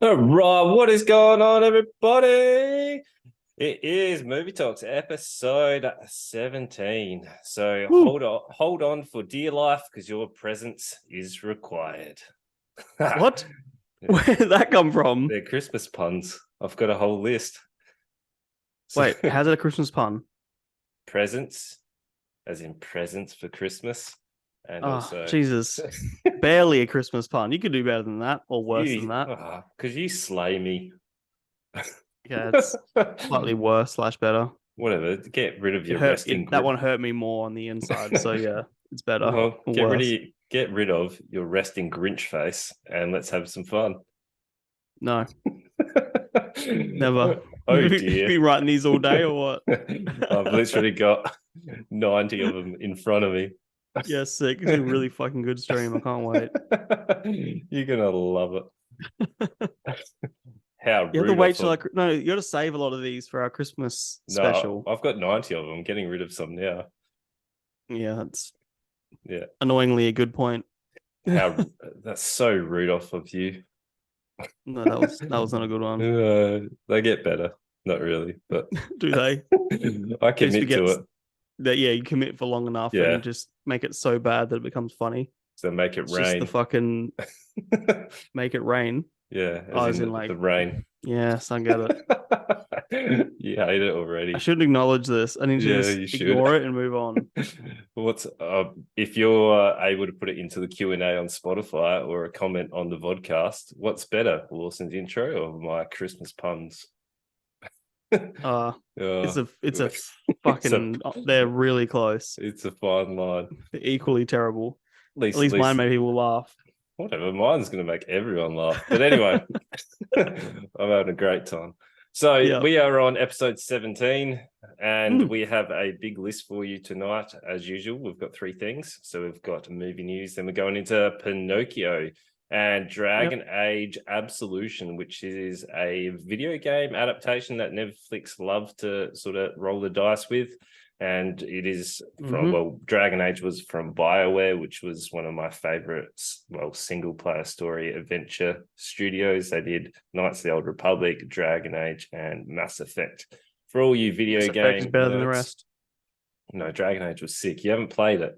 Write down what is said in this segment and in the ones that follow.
All right, what is going on, everybody? It is Movie Talks episode 17. So Woo. hold on for dear life because your presence is required. What? Where did that come from? They're Christmas puns. I've got a whole list. So Wait, how's it a Christmas pun? presents, as in presents for Christmas, and Oh, also Jesus. Barely a Christmas pun. You could do better than that or worse than you, that. because you slay me. Yeah, it's slightly worse slash better. Whatever, get rid of It your hurt resting that grip. one hurt me more on the inside. So yeah, it's better Well, or worse. get rid of your resting Grinch face and let's have some fun. No, never. Oh Be dear. writing these all day or I've what? literally got 90 of them in front of me. Yeah, sick. It's a really fucking good stream. I can't wait. You're gonna love it. How You have to rude wait off till of like no, you got to save a lot of these for our Christmas no, special. I've got 90 of them. I'm getting rid of some now. Yeah, that's Yeah. annoyingly a good point. How that's so rude off of you. No, that was not a good one. They get better. Not really, but Do they? I Just commit to forgets it. that yeah, you commit for long enough Yeah. and just make it so bad that it becomes funny. So make it It's just the rain. fucking make it rain. Yeah, Oh, as as in in the like, rain. yes, I get it. You hate it I already. shouldn't acknowledge this. I need to Yeah, just you should. ignore it and move on. What's if you're able to put it into the Q&A on Spotify or a comment on the vodcast, what's better, Lawson's intro or my Christmas puns? It's Oh, a it's a fucking they're really close. it's a fine line. They're equally terrible. At At least mine least made people laugh. whatever. Mine's going to make everyone laugh. But anyway, I'm having a great time. So Yeah. we are on episode 17, and Mm, we have a big list for you tonight. As usual, we've got three things. So we've got movie news, then we're going into Pinocchio and yep. Dragon Age Absolution, which is a video game adaptation that Netflix love to sort of roll the dice with. And it is from, Mm-hmm. well, Dragon Age was from BioWare, which was one of my favorites, well, single player story adventure studios. They did Knights of the Old Republic, Dragon Age, and Mass Effect. For all you video Mass Effect is game better than the nerds, rest. no, Dragon Age was sick. You haven't played it.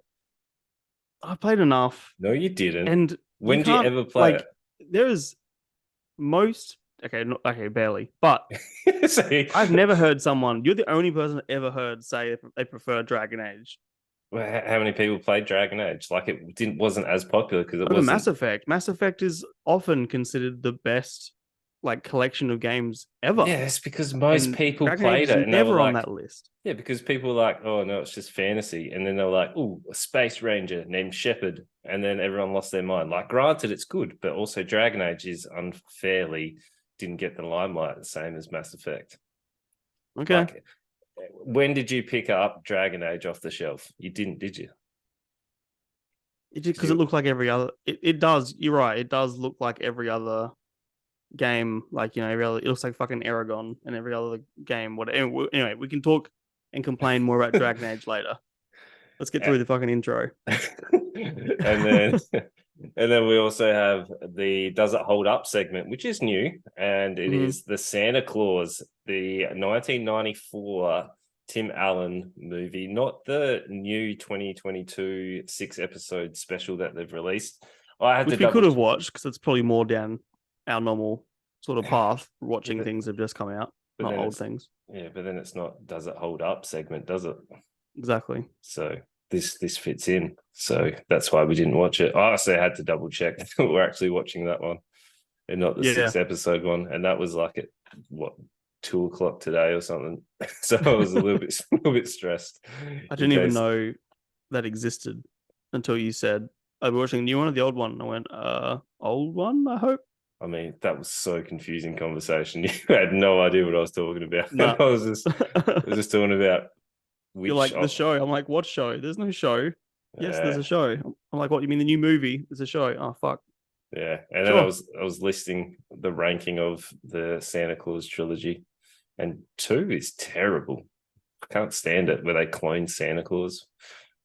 I played enough. No, you didn't. And you When do you can't ever play like there is most okay, not, okay, barely, but it? See, I've never heard someone. You're the only person I've ever heard say they prefer Dragon Age how many people played Dragon Age? Like it didn't wasn't as popular because it over Mass wasn't. Effect. Mass Effect is often considered the best like collection of games ever, Yeah, it's because most and people Dragon Age played is it and they were never on like, that list. yeah, because people were like, oh no, it's just fantasy. And then they were like, oh, a space ranger named Shepard. And then everyone lost their mind. Like, granted, it's good, but also Dragon Age is unfairly didn't get the limelight the same as Mass Effect. Okay, Like, when did you pick up Dragon Age off the shelf? You didn't, did you? it just Did because it you? looks like every other. It does. You're right. It does look like every other game. Like every other. It looks like fucking Aragon and every other game. Whatever. Anyway, we can talk and complain more about Dragon Age later. Let's get through the fucking intro. and then and then we also have the Does It Hold Up segment, which is new, and it Mhm. is the Santa Claus, the 1994 Tim Allen movie, not the new 2022 six-episode special that they've released. I had to Which we double could have watched because it's probably more down our normal sort of path, yeah, watching things that have just come out, but not then old it's things. yeah, but then it's not Does It Hold Up segment, does it? Exactly. So this fits in. So that's why we didn't watch it. I also had to double check that we're actually watching that one and not the Yeah. six episode one. And that was like at what 2 o'clock today or something. So I was a little bit stressed I in didn't even case. know that existed until you said, I'll be watching the new one or the old one. And I went, old one, I hope. I mean, that was so confusing conversation. You had no idea what I was talking about. And Nah. I was just talking about You're which like, the show. I'm like, what show? There's no show. Yes, there's uh, a show. I'm like, what? You mean the new movie? There's a show. Oh, fuck. yeah. And then Sure. I was listing the ranking of the Santa Claus trilogy. And two is terrible. I can't stand it where they clone Santa Claus.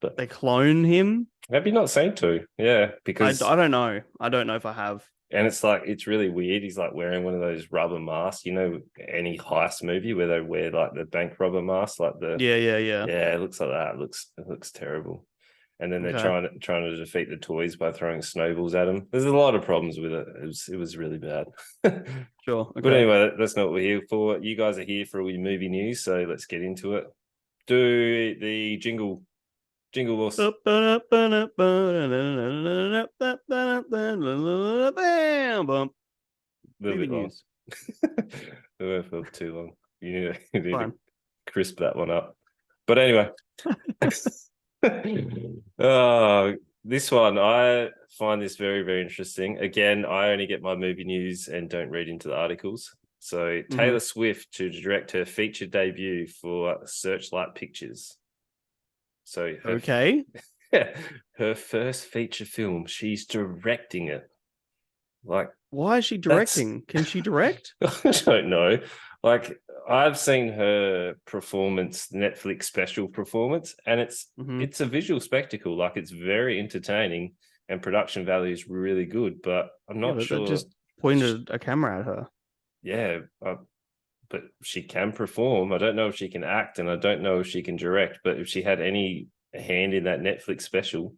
But They clone him. have you not seen two? Yeah, I because don't know. I don't know if I have. And it's like, it's really weird. He's like wearing one of those rubber masks, any heist movie where they wear like the bank robber mask, like Yeah. it looks like that. It looks terrible. And then they're Okay. trying to defeat the toys by throwing snowballs at them. There's a lot of problems with it. It was really bad. Sure. But Okay. anyway, that's not what we're here for. You guys are here for all your movie news, so let's get into it. Do the jingle us. Movie Bit long. news. It went for too long. You need Fine. to crisp that one up. But anyway. Oh, this one, I find this very, very interesting. Again, I only get my movie news and don't read into the articles. So Taylor Swift to direct her feature debut for Searchlight Pictures. So Okay. her first feature film, she's directing it. Like, why is she directing? Can she direct? I don't know. Like, I've seen her performance, Netflix special performance, and it's a visual spectacle. Like, it's very entertaining and production value is really good, but I'm not sure. They just pointed a camera at her. Yeah, but she can perform. I don't know if she can act, and I don't know if she can direct, but if she had any hand in that Netflix special,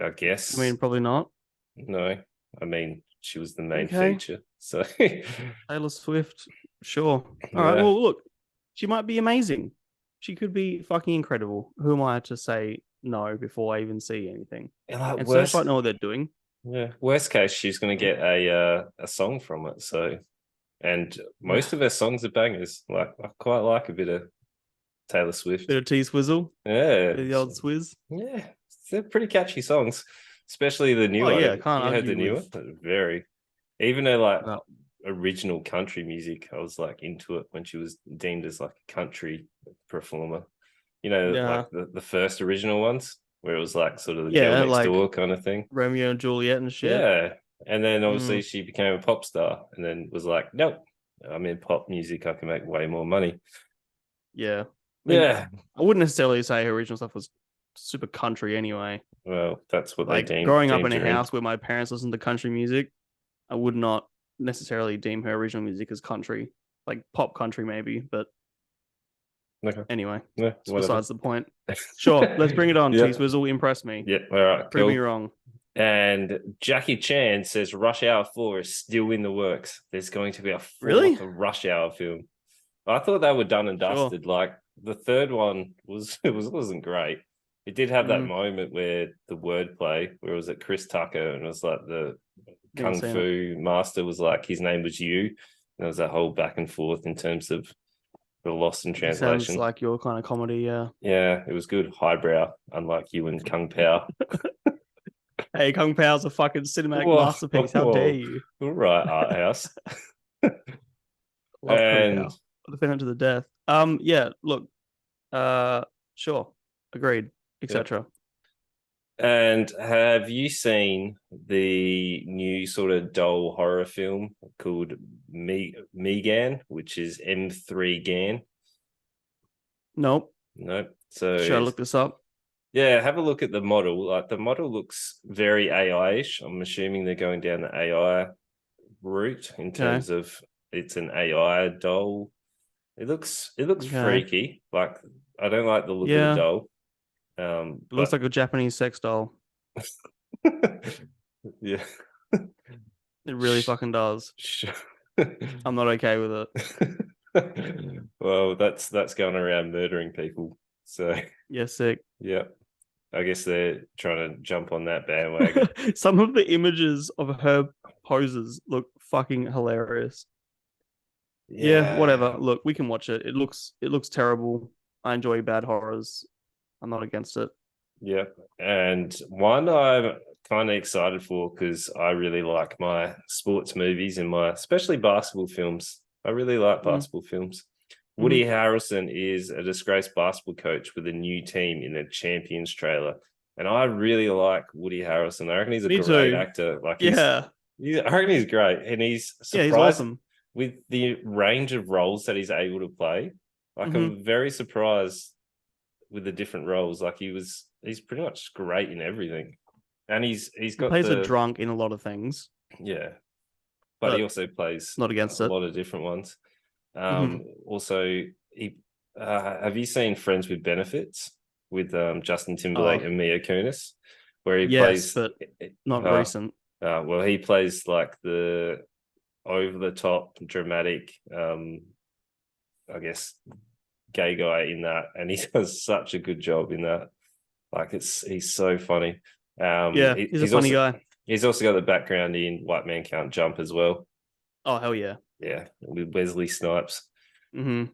I guess. I mean, probably not. No, I mean, she was the main feature. So Taylor Swift, sure. All right. Well, look, she might be amazing. She could be fucking incredible. Who am I to say no before I even see anything? And Searchlight know what they're doing. Yeah. Worst case, she's going to get a song from it. So, and most of her songs are bangers. Like, I quite like a bit of Taylor Swift. Bit of T-Swizzle. Yeah. The old Swizz. Yeah. They're pretty catchy songs, especially the new one. Yeah, can't argue heard the new with... one? Very. Even her original country music, I was like into it when she was deemed as like a country performer. Like the first original ones where it was like sort of the girl next door kind of thing. Romeo and Juliet and shit. Yeah. And then obviously she became a pop star and then was like, nope, I'm in pop music. I can make way more money. Yeah. I wouldn't necessarily say her original stuff was super country anyway. Well, that's what they deemed. Growing up in a house where my parents listened to country music, I would not necessarily deem her original music as country, like pop country maybe, but anyway, besides the point. Sure, let's bring it on. T-Swizzle, impress me. Yeah, all right, prove me wrong. And Jackie Chan says Rush Hour 4 is still in the works. There's going to be a fourth Rush Hour film. I thought they were done and dusted. Sure. Like the third one wasn't great. It did have that moment where the wordplay, where it was at Chris Tucker and it was like the Kung Fu master was like, his name was you. And there was that whole back and forth in terms of the lost in translation. Sounds like your kind of comedy, yeah. Yeah, it was good. Highbrow, unlike you and Kung Pao. Hey, Kung Pao's a fucking cinematic masterpiece. How dare you? All right, art house. Love Kung Pao. I'll defend it to the death. Yeah, look. Sure. Agreed. Etc. And have you seen the new sort of doll horror film called Megan, which is M3 Gan? Nope. So should I look this up? Yeah, have a look at the model. Like the model looks very AI-ish. I'm assuming they're going down the AI route in terms of it's an AI doll. It looks freaky. Like I don't like the look of the doll. It looks like a Japanese sex doll. Yeah. It really fucking does. I'm not okay with it. Well, that's going around murdering people. So yeah, sick. Yeah. I guess they're trying to jump on that bandwagon. Some of the images of her poses look fucking hilarious. Yeah, whatever. Look, we can watch it. It looks terrible. I enjoy bad horrors. I'm not against it. Yeah. And one I'm kind of excited for because I really like my sports movies and especially basketball films. I really like basketball films. Woody Harrelson is a disgraced basketball coach with a new team in a Champions trailer. And I really like Woody Harrelson. I reckon he's a great actor. Like, I reckon he's great. And he's surprised he's awesome with the range of roles that he's able to play. Like, I'm very surprised with the different roles. Like, he's pretty much great in everything. And he plays a drunk in a lot of things. Yeah, but he But also plays not against a it. lot of different ones. Mhm. Also, he have you seen Friends with Benefits with Justin Timberlake Oh, and Mia Kunis, where he yes, plays? but not Uh, recent. well, he plays like the over the top, dramatic, I guess, gay guy in that, and he does such a good job in that. Like he's so funny. Yeah, he's a funny guy. He's also got the background in White Man Can't Jump as well. Oh, hell yeah. Yeah, with Wesley Snipes. Hmm.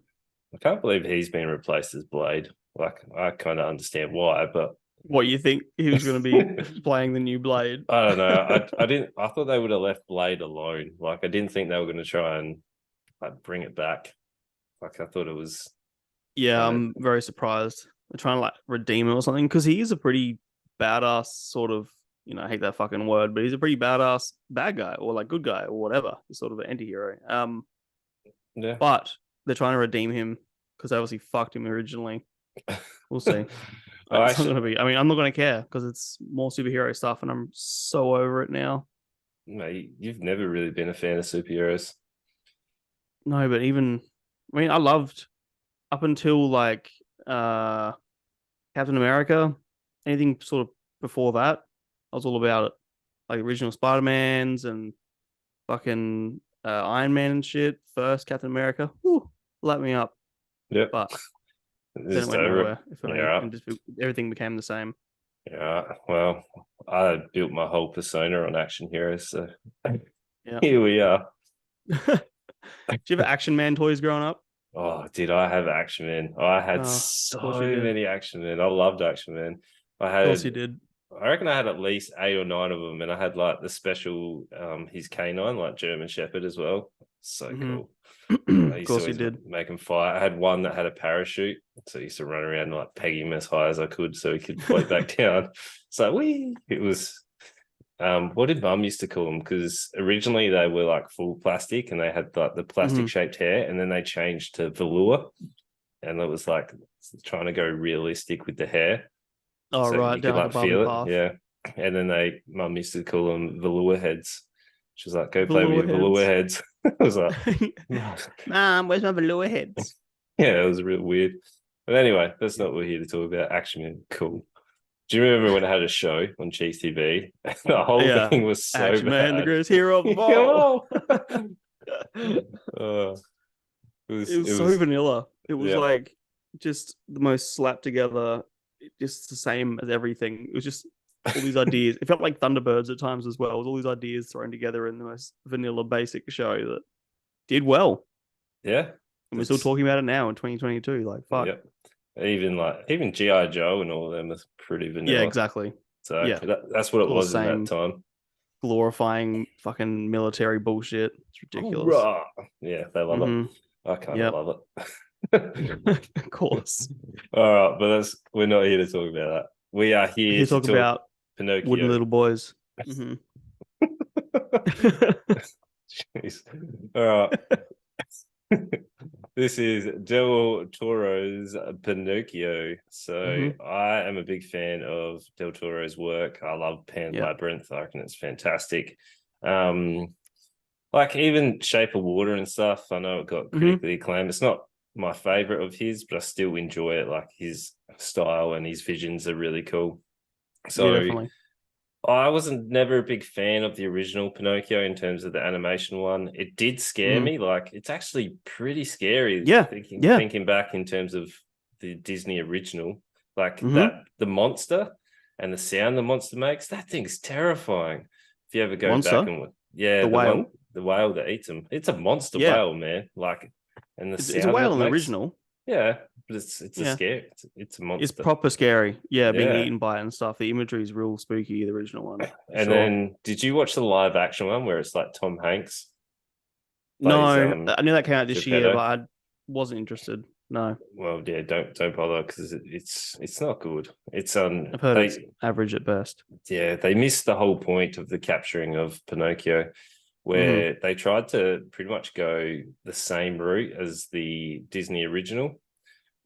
I can't believe he's been replaced as Blade. Like I kind of understand why, but What you think he was going to be playing the new Blade? I don't know. I didn't. I thought they would have left Blade alone. Like I didn't think they were going to try and like bring it back. Like I thought it was Yeah, kind of I'm very surprised. They're trying to like redeem him or something because he is a pretty badass sort of. I hate that fucking word, but he's a pretty badass bad guy or like good guy or whatever. He's sort of an anti-hero. yeah. But they're trying to redeem him because they obviously fucked him originally. We'll see. Oh, It's not actually, gonna be. I mean, I'm not gonna care because it's more superhero stuff, and I'm so over it now. mate, you've never really been a fan of superheroes. No, but even I loved up until like uh Captain America, anything sort of before that, I was all about it. Like original Spider-Mans and fucking Iron Man and shit. First Captain America, whew, let me up. Yep, But then it just went over it. nowhere for me, Yeah, and just everything became the same. yeah. Well, I built my whole persona on action heroes, so Yeah. here we are. Did you have Action Man toys growing up? Oh, did I have Action Man? I had Oh, of so course you did. Of many Action Men. I loved Action Man. I course had, you did. I reckon I had at least 8 or 9 of them, and I had like the special, his canine, like German Shepherd as well. So Hmm. cool. I Of used to course you always did. make him fly. I had one that had a parachute, so I used to run around and like peg him as high as I could so he could float back down. So we, it was. What did Mum used to call them? Because originally they were like full plastic and they had like the plastic Hmm. shaped hair, and then they changed to velour, and it was like trying to go realistic with the hair, Oh, so right, you could down like a like barbie feel it. path. Yeah, and then Mum used to call them velour heads. She was like, "Go play with Velour your velour heads. heads." I was like, "No." Mom, where's my velour heads? Yeah, it was real weird. But anyway, that's not what we're here to talk about. Action Man, cool. Do you remember when it had a show on Cheese TV? The whole Yeah. thing was so Action Man, the bad. greatest hero of all. Oh, It was it so was, vanilla. It was yeah, like just the most slapped together, just the same as everything. It was just all these ideas. It felt like Thunderbirds at times as well. It was all these ideas thrown together in the most vanilla, basic show that did well. yeah. And we're still That's talking about it now in 2022. Like, fuck. yeah. Even GI Joe and all of them are pretty Yeah, vanilla. exactly. So Yeah. that's what It's it all the was in that same time. glorifying fucking military bullshit. It's ridiculous. Hoorah! Yeah, they love it. Hmm. I kind of Yep. love it. Of course. All right, but we're not here to talk about that. We are here Here to talk talk about wooden Pinocchio. little boys. Hmm. Jeez. All right. This is Del Toro's Pinocchio. So Hmm. I am a big fan of Del Toro's work. I love Pan Yeah. Labyrinth. I reckon it's fantastic. Um, like even Shape of Water and stuff. I know it got Hmm. critically acclaimed. It's not my favorite of his, but I still enjoy it. Like his style and his visions are really cool. Yeah, So definitely. I wasn't never a big fan of the original Pinocchio in terms of the animation one. It did scare Mm. me. Like it's actually pretty scary Yeah. Yeah. thinking back in terms of the Disney original. Like Hmm. that the monster and the sound the monster makes, that thing's terrifying. If you ever go back Monster, and yeah, the whale. the whale that eats them. It's a monster Yeah. whale, man. Like and the It's a sound whale it in the makes. original. Yeah, but it's a Yeah. scare. It's a It's monster. proper scary. Yeah, being Yeah. eaten by it and stuff. The imagery is real spooky, the original one, for And sure. then did you watch the live action one where it's like Tom Hanks No, plays I knew that came out this year, but Geppetto? I wasn't interested. No. Well, yeah, don't bother because it's not good. It's I've heard it's average at best. they missed the whole point of the capturing of Pinocchio, Hmm. where they tried to pretty much go the same route as the Disney original,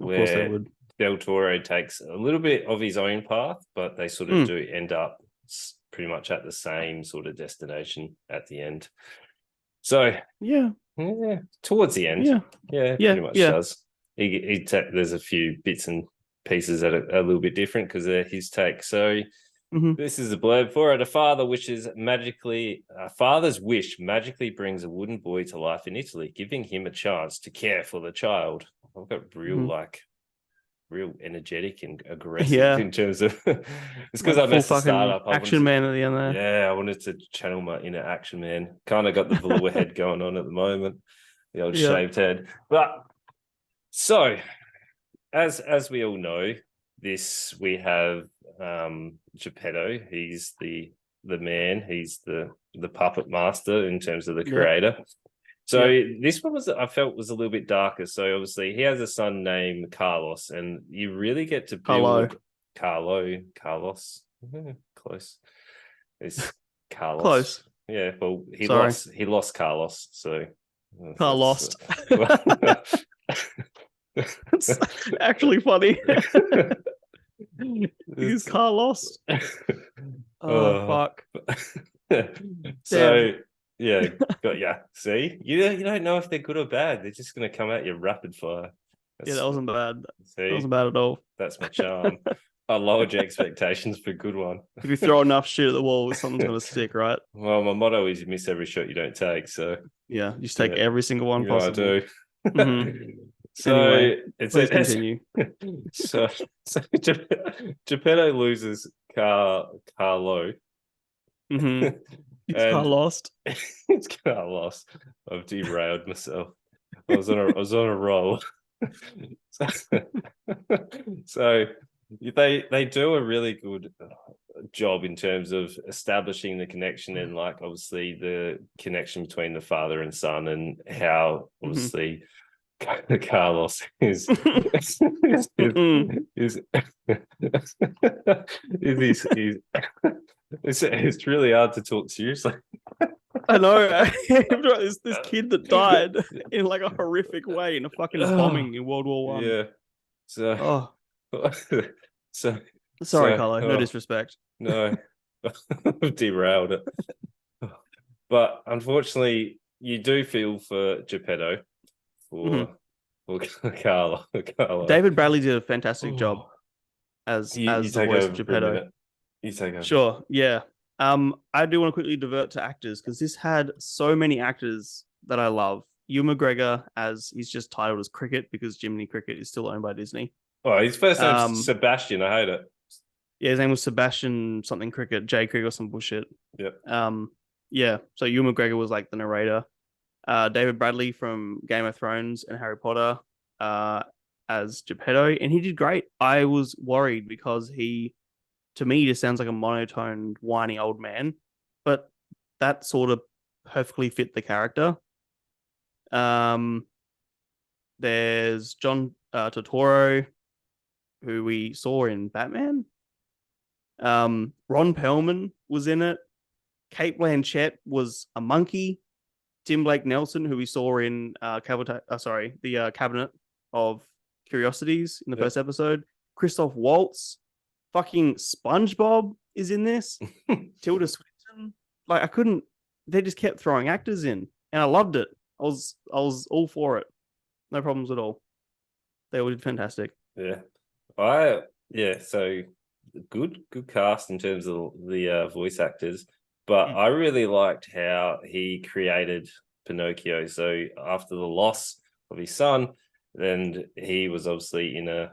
Of course they where would. Del Toro takes a little bit of his own path, but they sort of Mm. do end up pretty much at the same sort of destination at the end. So yeah, towards the end, pretty much does. There's a few bits and pieces that are a little bit different because they're his take. So this is a blurb for it. A father's wish magically brings a wooden boy to life in Italy, giving him a chance to care for the child. I've got real energetic and aggressive in terms of it's because I messed the start up. Action man at the end there. Yeah, I wanted to channel my inner action man. Kind of got the velour head going on at the moment, the old shaved head. But so as we all know, we have Geppetto. He's the man. He's the puppet master in terms of the creator. So this one I felt was a little bit darker. So obviously he has a son named Carlos, and you really get to build Carlos. Close. It's Carlos. Close. Yeah. Well, he lost Carlos. So Carlos. It's actually funny. He's Carlos. Oh fuck. So see, you don't know if they're good or bad. They're just going to come at you rapid fire. That wasn't bad. See, that wasn't bad at all. That's my charm. I lowered your expectations for a good one. If you throw enough shit at the wall, something's going to stick, right? Well, my motto is you miss every shot you don't take. So you just take every single one possible. I do. So anyway, please continue. So Geppetto loses Carlo. It's Carlos. It's Carlos. I've derailed myself. I was on a roll. So they do a really good job in terms of establishing the connection and like obviously the connection between the father and son and how obviously Carlos is it's really hard to talk seriously. I know. this kid that died in like a horrific way in a fucking bombing in World War One. Yeah. So sorry, Carlo. No disrespect. No. I've derailed it. But unfortunately, you do feel for Geppetto for Carlo. David Bradley did a fantastic job as the voice of Geppetto. You take over. Sure, yeah. I do want to quickly divert to actors because this had so many actors that I love. Ewan McGregor, as he's just titled as Cricket because Jiminy Cricket is still owned by Disney. Oh, his first name's Sebastian. I hate it. Yeah, his name was Sebastian something Cricket, J Cricket or some bullshit. Yep. Yeah. So Ewan McGregor was like the narrator. David Bradley from Game of Thrones and Harry Potter as Geppetto, and he did great. I was worried because to me, just sounds like a monotone, whiny old man, but that sort of perfectly fit the character. There's John Turturro, who we saw in Batman. Ron Perlman was in it. Kate Blanchett was a monkey. Tim Blake Nelson, who we saw in the Cabinet of Curiosities in the first episode. Christoph Waltz. Fucking SpongeBob is in this. Tilda Swinton. Like they just kept throwing actors in and I loved it. I was all for it. No problems at all. They all did fantastic. Yeah. So good cast in terms of the voice actors, but I really liked how he created Pinocchio. So after the loss of his son, and he was obviously in a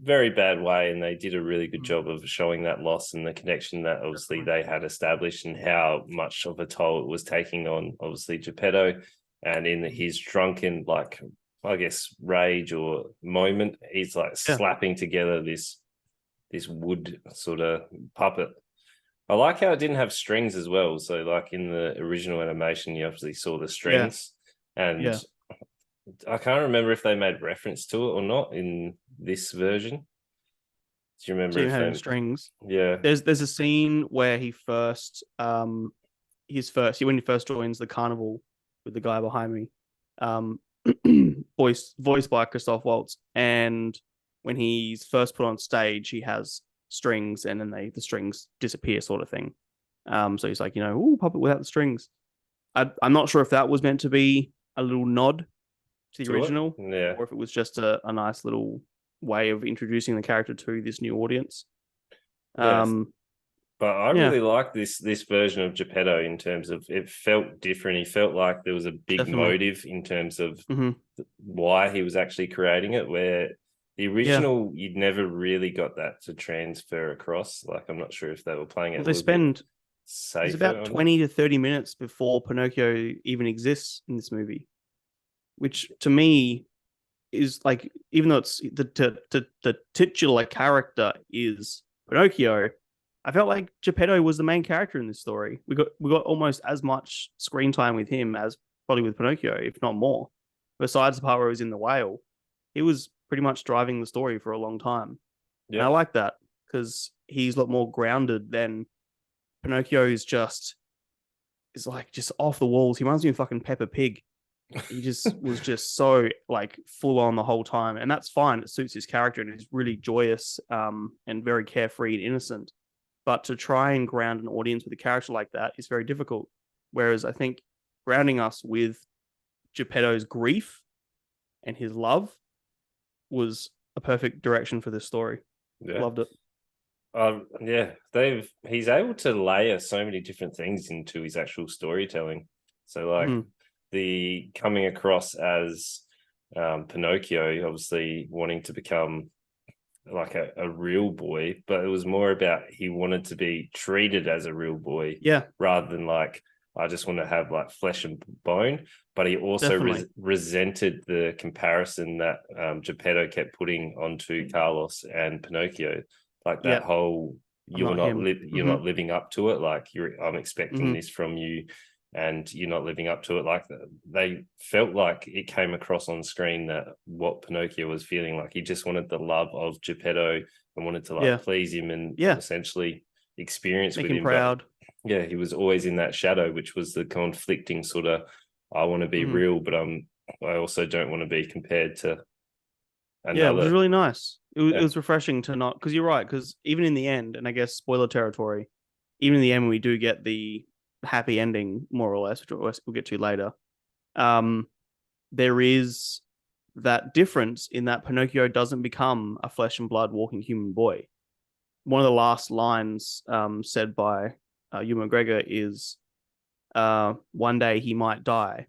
very bad way, and they did a really good job of showing that loss and the connection that obviously they had established and how much of a toll it was taking on obviously Geppetto. And in his drunken, like, I guess, rage or moment, he's like slapping together this wood sort of puppet. I like how it didn't have strings as well. So like in the original animation, you obviously saw the strings and I can't remember if they made reference to it or not in this version. Do you remember? If they strings? Yeah. There's a scene where he first when he first joins the carnival with the guy behind me, voiced by Christoph Waltz, and when he's first put on stage, he has strings, and then the strings disappear, sort of thing. So he's like, ooh, puppet without the strings. I'm not sure if that was meant to be a little nod to the To it? original, Yeah. or if it was just a nice little way of introducing the character to this new audience. Yes. But I Yeah, really like this version of Geppetto in terms of it felt different. He felt like there was a big definitely. motive in terms of Hmm. why he was actually creating it, where the Yeah. original, you'd never really got that to transfer across. Like, I'm not sure if they were playing it Well, a they little bit spend It's safer about on it. 20 to 30 minutes before Pinocchio even exists in this movie, which to me is like, even though it's the titular character is Pinocchio, I felt like Geppetto was the main character in this story. We got almost as much screen time with him as probably with Pinocchio, if not more. Besides the part where he was in the whale, he was pretty much driving the story for a long time, and I Yeah. like that because he's a lot more grounded than Pinocchio. Is like just off the walls. He reminds me of fucking Peppa Pig. He just was just so like full on the whole time, and that's fine. It suits his character, and he's really joyous, and very carefree and innocent. But to try and ground an audience with a character like that is very difficult. Whereas I think grounding us with Geppetto's grief and his love was a perfect direction for this story. Yeah. Loved it. Yeah, he's able to layer so many different things into his actual storytelling. So like Mm. the coming across as Pinocchio, obviously wanting to become like a real boy, but it was more about he wanted to be treated as a real boy Yeah, rather than like I just want to have like flesh and bone. But he also definitely. resented the comparison that Geppetto kept putting onto Carlos and Pinocchio, like that Yeah, whole I'm not him. you're not living up to it. Like I'm expecting Hmm. this from you, and you're not living up to it. Like they felt like it came across on screen that what Pinocchio was feeling, like he just wanted the love of Geppetto and wanted to like Yeah, please him and yeah. essentially experience Make with him him. But proud. yeah, he was always in that shadow, which was the conflicting sort of I want to be Hmm. real, but I also don't want to be compared to Yeah, which was another. really nice. It Yeah. was refreshing to not, because you're right. Because even in the end, and I guess spoiler territory, even in the end, we do get the happy ending, more or less, which we'll get to later. Um, there is that difference in that Pinocchio doesn't become a flesh and blood walking human boy. One of the last lines said by Ewan McGregor is, "One day he might die,"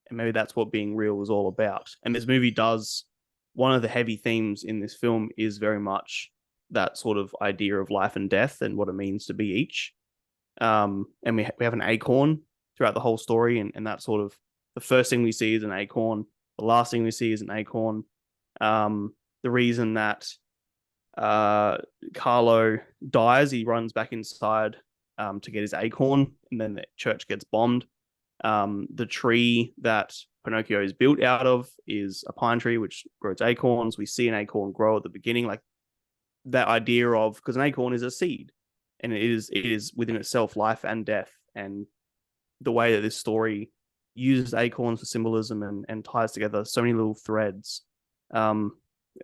and maybe that's what being real is all about. And this movie does, one of the heavy themes in this film is very much that sort of idea of life and death and what it means to be each. And we have an acorn throughout the whole story, and that sort of, the first thing we see is an acorn, the last thing we see is an acorn. The reason that Carlo dies, he runs back inside to get his acorn, and then the church gets bombed. The tree that Pinocchio is built out of is a pine tree which grows acorns. We see an acorn grow at the beginning, like that idea of, because an acorn is a seed, and it is within itself life and death, and the way that this story uses acorns for symbolism and ties together so many little threads. Um,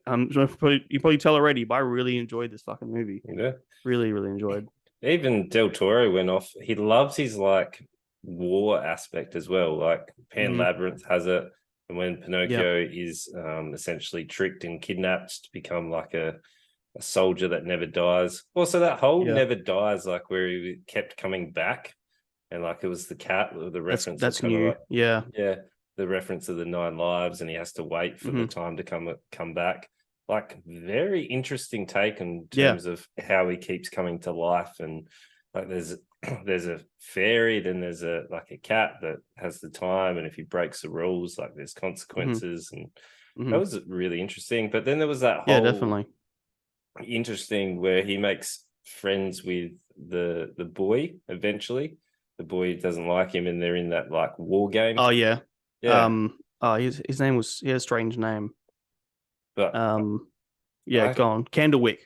you probably tell already, but I really enjoyed this fucking movie. Yeah. Really, really enjoyed. Even Del Toro went off. He loves his like war aspect as well. Like Pan Mm-hmm. Labyrinth has it, and when Yeah, Pinocchio is essentially tricked and kidnapped to become like a soldier that never dies. Also, that whole yeah. never dies, like where he kept coming back, and like it was the cat. The reference was That's kind of new. like Yeah. yeah, the reference of the 9 lives, and he has to wait for the Mm-hmm. time to come back. Like very interesting take in Yeah. terms of how he keeps coming to life, and like there's a fairy, then there's a like a cat that has the time, and if he breaks the rules, like there's Mm-hmm. consequences, and that Mm-hmm. was really interesting. But then there was that Yeah, whole definitely. interesting where he makes friends with the boy eventually. The boy doesn't like him, and they're in that like war game. Oh yeah. Yeah, His name was, he had a strange name. but Um, yeah, I go on. Candlewick,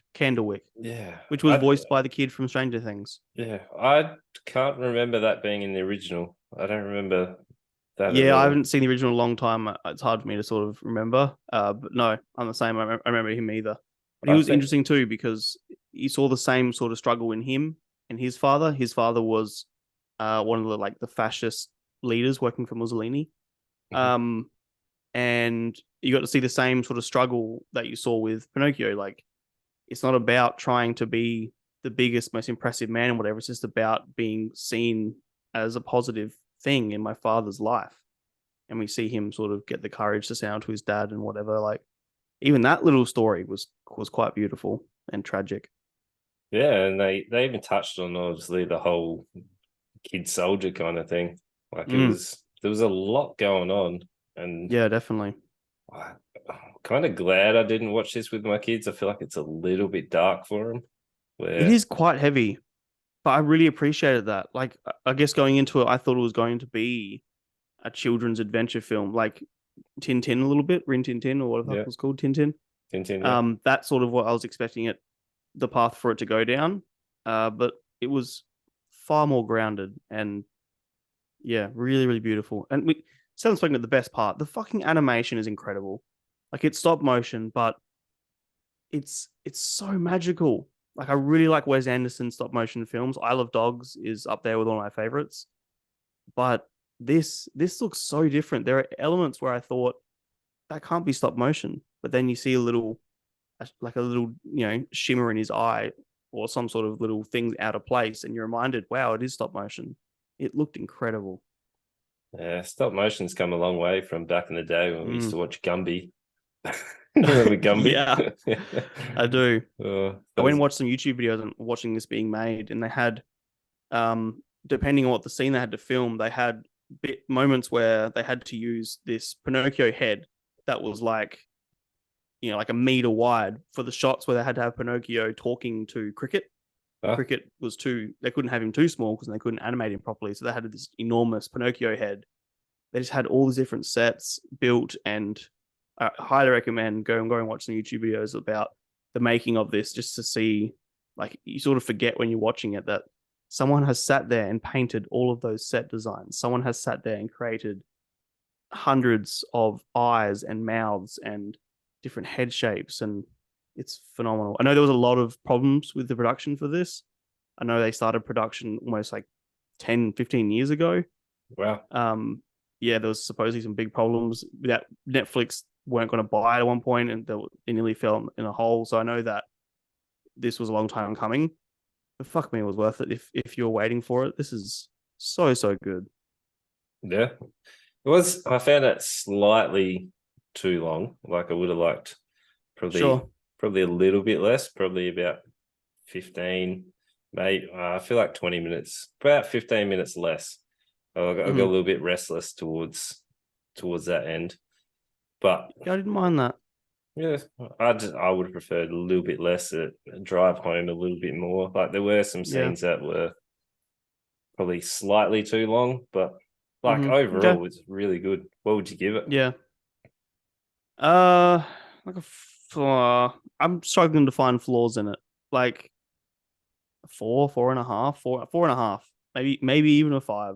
yeah which was voiced by the kid from Stranger Things. I can't remember that being in the original. I don't remember that at Yeah, I all. haven't seen the original in a long time. It's hard for me to sort of remember. But no, I'm the same. I remember him either. But he I was think interesting too because you saw the same sort of struggle in him and his father. His father was one of the fascist leaders working for Mussolini. Mhm. And you got to see the same sort of struggle that you saw with Pinocchio. Like, it's not about trying to be the biggest, most impressive man and whatever. It's just about being seen as a positive thing in my father's life. And we see him sort of get the courage to sound to his dad and whatever. Like, even that little story was quite beautiful and tragic. Yeah, and they even touched on obviously the whole kid soldier kind of thing. Like Mm, there was a lot going on, and yeah, definitely. I'm kind of glad I didn't watch this with my kids. I feel like it's a little bit dark for them. It Where is quite heavy, but I really appreciated that. Like, I guess going into it, I thought it was going to be a children's adventure film, like Tintin a little bit, Rin Tin Tin, or whatever yeah, it was called, Tintin. Tintin, yeah, That's sort of what I was expecting it, the path for it to go down. But it was far more grounded and yeah, really, really beautiful. And we sounds like the best part. The fucking animation is incredible. Like, it's stop motion, but it's so magical. Like, I really like Wes Anderson stop motion films. Isle of Dogs is up there with one of my favorites. But this looks so different. There are elements where I thought that can't be stop motion, but then you see a little shimmer in his eye or some sort of little thing out of place, and you're reminded, wow, it is stop motion. It looked incredible. yeah. Stop motion's come a long way from back in the day when we used Mm. to watch Gumby. Remember Gumby? Yeah, I do. I That went and was watched some YouTube videos and watching this being made, and they had, depending on what the scene they had to film, they had moments where they had to use this Pinocchio head that was like a meter wide for the shots where they had to have Pinocchio talking to Cricket. huh? Cricket was they couldn't have him too small because they couldn't animate him properly. So they had this enormous Pinocchio head. They just had all these different sets built, and I highly recommend go and watch some YouTube videos about the making of this just to see, like, you sort of forget when you're watching it that someone has sat there and painted all of those set designs. Someone has sat there and created hundreds of eyes and mouths and different head shapes, and it's phenomenal. I know there was a lot of problems with the production for this. I know they started production almost like 10, 15 years ago. Wow. um yeah, there was supposedly some big problems that Netflix weren't going to buy at one point, and they nearly fell in a hole. So I know that this was a long time coming, but fuck me, it was worth it if you're waiting for it. This is so good. Yeah. It was, I found that slightly too long. Like I would have liked Sure. probably a little bit less, probably about 15, mate. I feel like 20 minutes, about 15 minutes less. I got a Mm-hmm. little bit restless towards that end. But Yeah, I didn't mind that. yeah, I would have preferred a little bit less, drive home a little bit more. Like there were some Yeah. scenes that were probably slightly too long, but like Mm-hmm. Okay. overall, it's really good. What would you give it? Yeah. Uh, like I'm struggling to find flaws in it. Like a four and a half, four and a half, maybe even a five.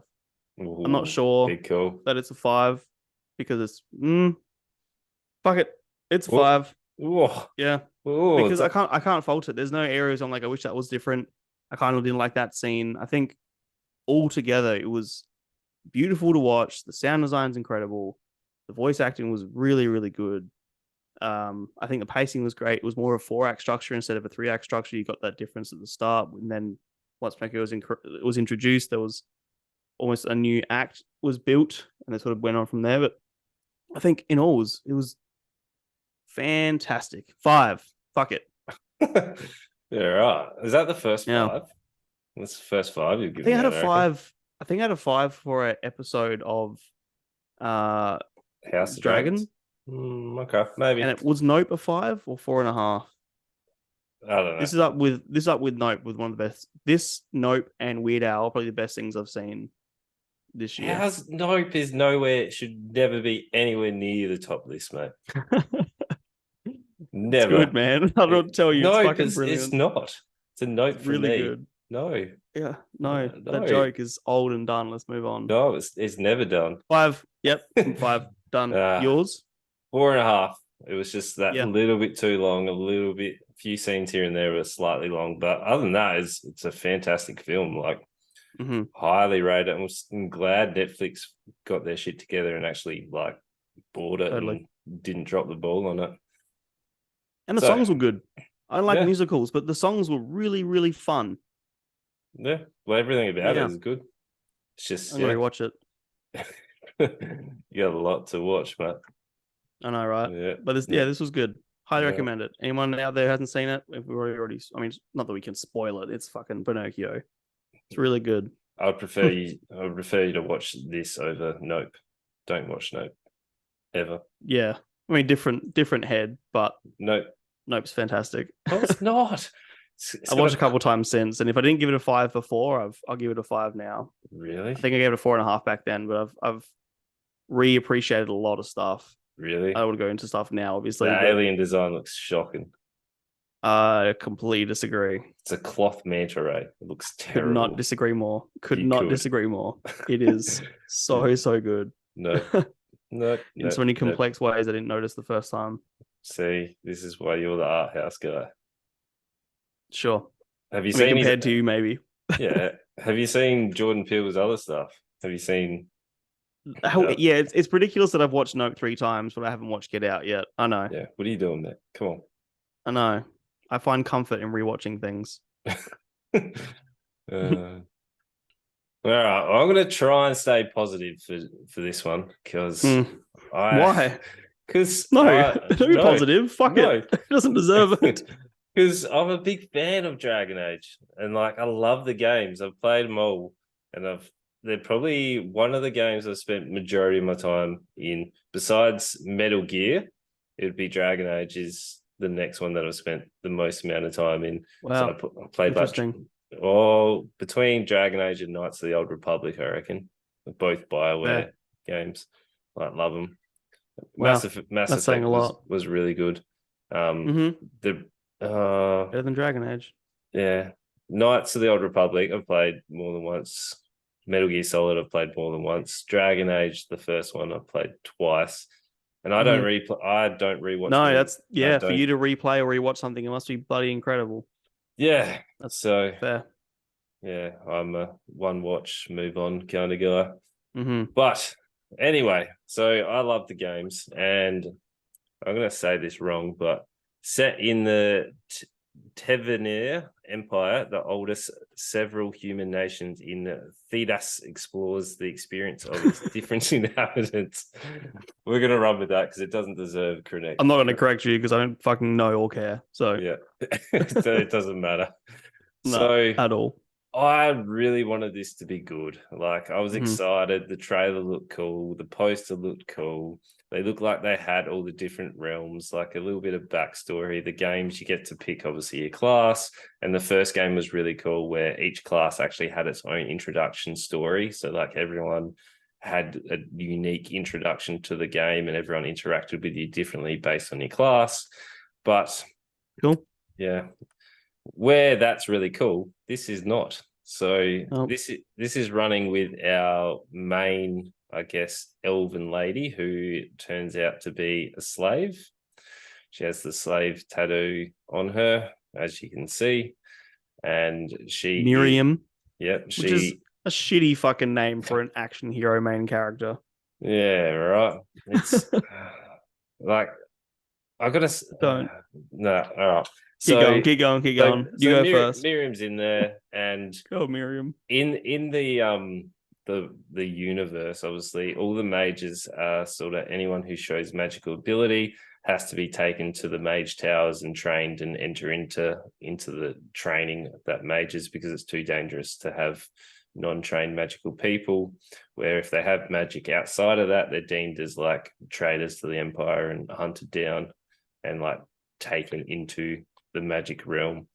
I'm not Ooh, sure big call. that it's a five because fuck it, it's a Oh, five. oh, Yeah, oh, because I can't fault it. There's no areas I'm like I wish that was different. I kind of didn't like that scene. I think altogether it was beautiful to watch. The sound design's incredible. The voice acting was really really good. I think the pacing was great. It was more of a 4 act structure instead of a 3 act structure. You got that difference at the start, and then once Pinocchio was introduced, there was almost a new act was built, and it sort of went on from there. But I think in all, it was fantastic. Five. Fuck it. yeah, right. Is that the first Yeah. five? That's the first five you've I given think I had a out, I reckon. five. I think I had a five for an episode of uh House of Dragons. Dragon, Okay, maybe. and it was Nope a five or four and a half. I don't know. This is up with Nope with one of the best. This Nope and Weird Al are probably the best things I've seen this year. How's Nope is nowhere. It should never be anywhere near the top list, mate. It's good, Never. man. I don't know what to tell you. It's Nope fucking is it's brilliant. not. It's a It's note from really me. good. No, Yeah. No, that no, joke is old and done. Let's move on. no. It's never done. Five. Yep. Five. Done. uh, Yours? 4.5. It was just that Yeah. little bit too long, a few scenes here and there were slightly long. But other than that, it's a fantastic film. Like, highly rated. I'm glad Netflix got their shit together and actually like bought it and didn't drop the ball on it. And the songs were good. I don't like musicals, but the songs were really, really fun. Yeah. Well, everything about it is good. It's just I'm gonna rewatch it. You got a lot to watch, but I know, right? Yeah. But this was good. Highly recommend it. Anyone out there who hasn't seen it, if we already, I mean, not that we can spoil it. It's fucking Pinocchio. It's really good. I would prefer you to watch this over Nope. Don't watch Nope ever. Yeah, I mean, different head, but Nope's fantastic. No, it's not. I've watched a couple times since, and if I didn't give it a 5 before, I'll give it a 5 now. Really? I think I gave it a 4.5 back then, but I've reappreciated a lot of stuff. Really? I would go into stuff now, obviously. The alien design looks shocking. I completely disagree. It's a cloth manta ray. It looks terrible. Could not disagree more. Disagree more. It is so good. No. In so many complex ways I didn't notice the first time. See, this is why you're the art house guy. Sure. Have you seen compared to you, maybe? Yeah. Have you seen Jordan Peele's other stuff? Have you seen? Yeah, it's ridiculous that I've watched Nope 3 times, but I haven't watched Get Out yet. I know. Yeah. What are you doing there? Come on. I know. I find comfort in rewatching things. All right, I'm gonna try and stay positive for this one because why? Because don't be positive. Fuck it. It doesn't deserve it. Because I'm a big fan of Dragon Age and like I love the games. I've played them all, and they're probably one of the games I've spent majority of my time in. Besides Metal Gear, it would be Dragon Age is the next one that I've spent the most amount of time in. Wow. So I played between Dragon Age and Knights of the Old Republic, I reckon. Both BioWare games. I love them. Wow. Mass Effect was really good. Better than Dragon Age. Yeah. Knights of the Old Republic, I've played more than once. Metal Gear Solid, I've played more than once. Dragon Age, the first one, I've played twice. And I don't rewatch. No, that's for you to replay or rewatch something, it must be bloody incredible. Yeah. That's so fair. Yeah, I'm a one watch, move on kind of guy. Mm-hmm. But anyway, so I love the games, and I'm going to say this wrong, but set in the Tevenir Empire, the oldest several human nations in Thedas explores the experience of its different inhabitants. We're going to run with that because it doesn't deserve correct. I'm not going to correct you because I don't fucking know or care. So yeah, so it doesn't matter. No, at all. I really wanted this to be good. Like, I was excited. The trailer looked cool. The poster looked cool. They looked like they had all the different realms, like a little bit of backstory. The games, you get to pick, obviously, your class. And the first game was really cool, where each class actually had its own introduction story. So, like, everyone had a unique introduction to the game, and everyone interacted with you differently based on your class. But, cool. Yeah. Where that's really cool, this is not. So this is running with our main, I guess, elven lady who turns out to be a slave. She has the slave tattoo on her, as you can see, and she Miriam. Which is a shitty fucking name for an action hero main character. Yeah, right. It's like I gotta don't. No, all right. Keep going. You go first. Miriam's in there, and go Miriam. In the universe, obviously, all the mages are sort of anyone who shows magical ability has to be taken to the mage towers and trained and enter into the training that mages, because it's too dangerous to have non-trained magical people, where if they have magic outside of that, they're deemed as like traitors to the empire and hunted down and like taken into the magic realm.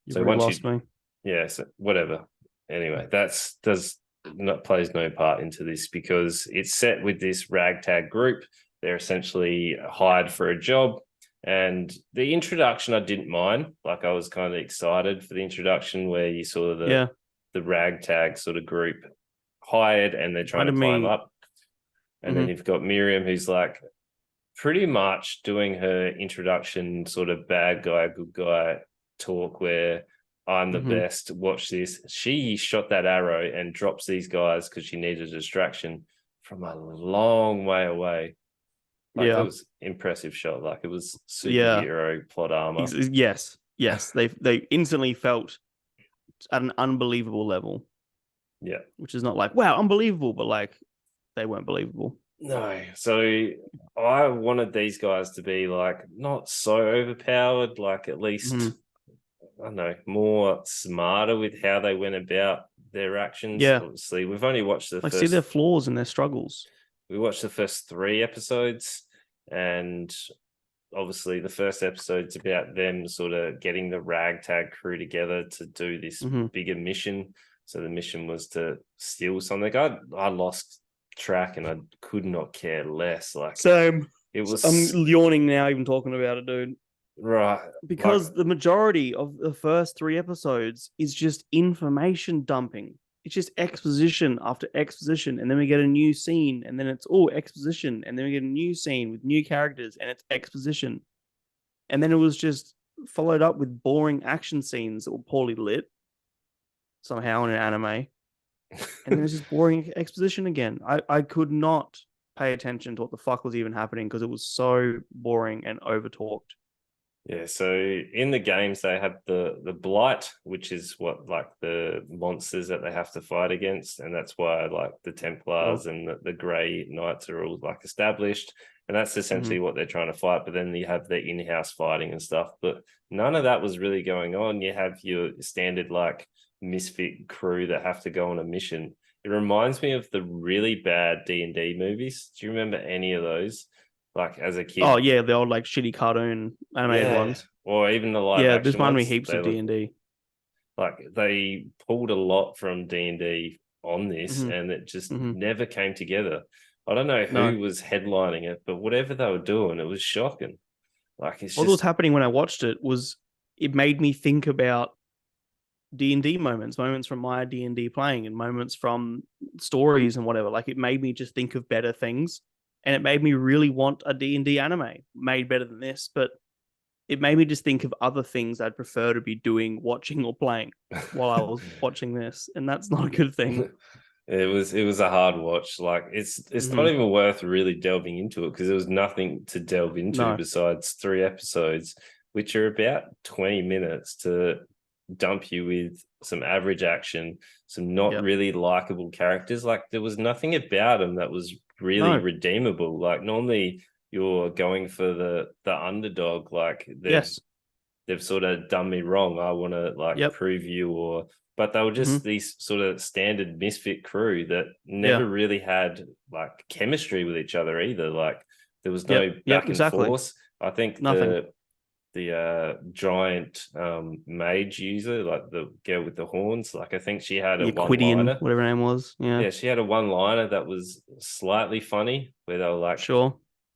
So once so whatever. Anyway, plays no part into this, because it's set with this ragtag group. They're essentially hired for a job, and the introduction I didn't mind. Like, I was kind of excited for the introduction where you saw the ragtag sort of group hired and they're trying to climb up. And then you've got Miriam, who's like pretty much doing her introduction sort of bad guy, good guy talk where I'm the best, watch this. She shot that arrow and drops these guys because she needed a distraction from a long way away. Like it was impressive shot. Like it was superhero plot armor. Yes. They instantly felt at an unbelievable level. Yeah. Which is not like, wow, unbelievable, but like they weren't believable. No. So I wanted these guys to be like not so overpowered, like at least I don't know, more smarter with how they went about their actions. Yeah. Obviously, we've only watched the like first. See their flaws and their struggles. We watched the first 3 episodes, and obviously the first episode's about them sort of getting the ragtag crew together to do this bigger mission. So the mission was to steal something. I lost track and I could not care less. Like same. It was. I'm yawning now even talking about it, dude. Right. Because the majority of the first 3 episodes is just information dumping. It's just exposition after exposition, and then we get a new scene, and then it's all exposition, and then we get a new scene with new characters, and it's exposition. And then it was just followed up with boring action scenes that were poorly lit somehow in an anime. And then it's just boring exposition again. I could not pay attention to what the fuck was even happening because it was so boring and over-talked. Yeah, so in the games they have the blight, which is what like the monsters that they have to fight against, and that's why like the Templars and the Grey Knights are all like established, and that's essentially what they're trying to fight. But then you have the in-house fighting and stuff, but none of that was really going on. You have your standard like misfit crew that have to go on a mission. It reminds me of the really bad D&D movies. Do you remember any of those? Like as a kid. Oh yeah, the old like shitty cartoon animated ones. Or even the live action this reminded me ones. heaps of D&D. Like they pulled a lot from D&D on this and it just never came together. I don't know who was headlining it, but whatever they were doing, it was shocking. Like it's what was happening when I watched it was it made me think about D&D moments from my D&D playing and moments from stories and whatever. Like it made me just think of better things. And it made me really want a D&D anime made better than this, but it made me just think of other things I'd prefer to be doing, watching or playing while I was watching this, and that's not a good thing. It was a hard watch. Like it's not even worth really delving into it because there was nothing to delve into besides 3 episodes, which are about 20 minutes to dump you with some average action, some not really likable characters. Like there was nothing about them that was really redeemable. Like normally you're going for the underdog. Like they've sort of done me wrong. I want to like prove you but they were just these sort of standard misfit crew that never really had like chemistry with each other either. Like there was no back and forth. I think the giant mage user, like the girl with the horns, like I think she had a one-liner, whatever her name was. Yeah, she had a one-liner that was slightly funny where they were like,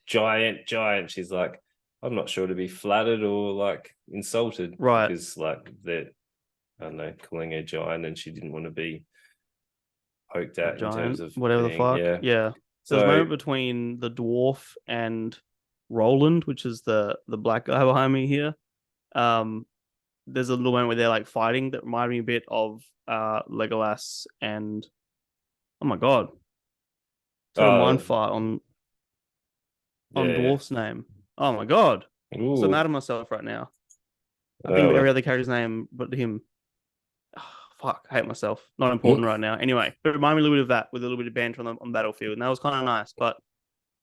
giant. She's like, I'm not sure to be flattered or like insulted, right? Because like they're, I don't know, calling her giant, and she didn't want to be poked at in terms of whatever the fuck. Yeah. So there's a moment between the dwarf and Roland, which is the black guy behind me here. There's a little moment where they're like fighting that reminded me a bit of Legolas and oh my god, total mind fart on dwarf's name. Oh my god, I'm so mad at myself right now. I think of every other character's name but him. Oh, fuck, I hate myself. Not important right now. Anyway, but it reminded me a little bit of that with a little bit of banter on Battlefield, and that was kind of nice. But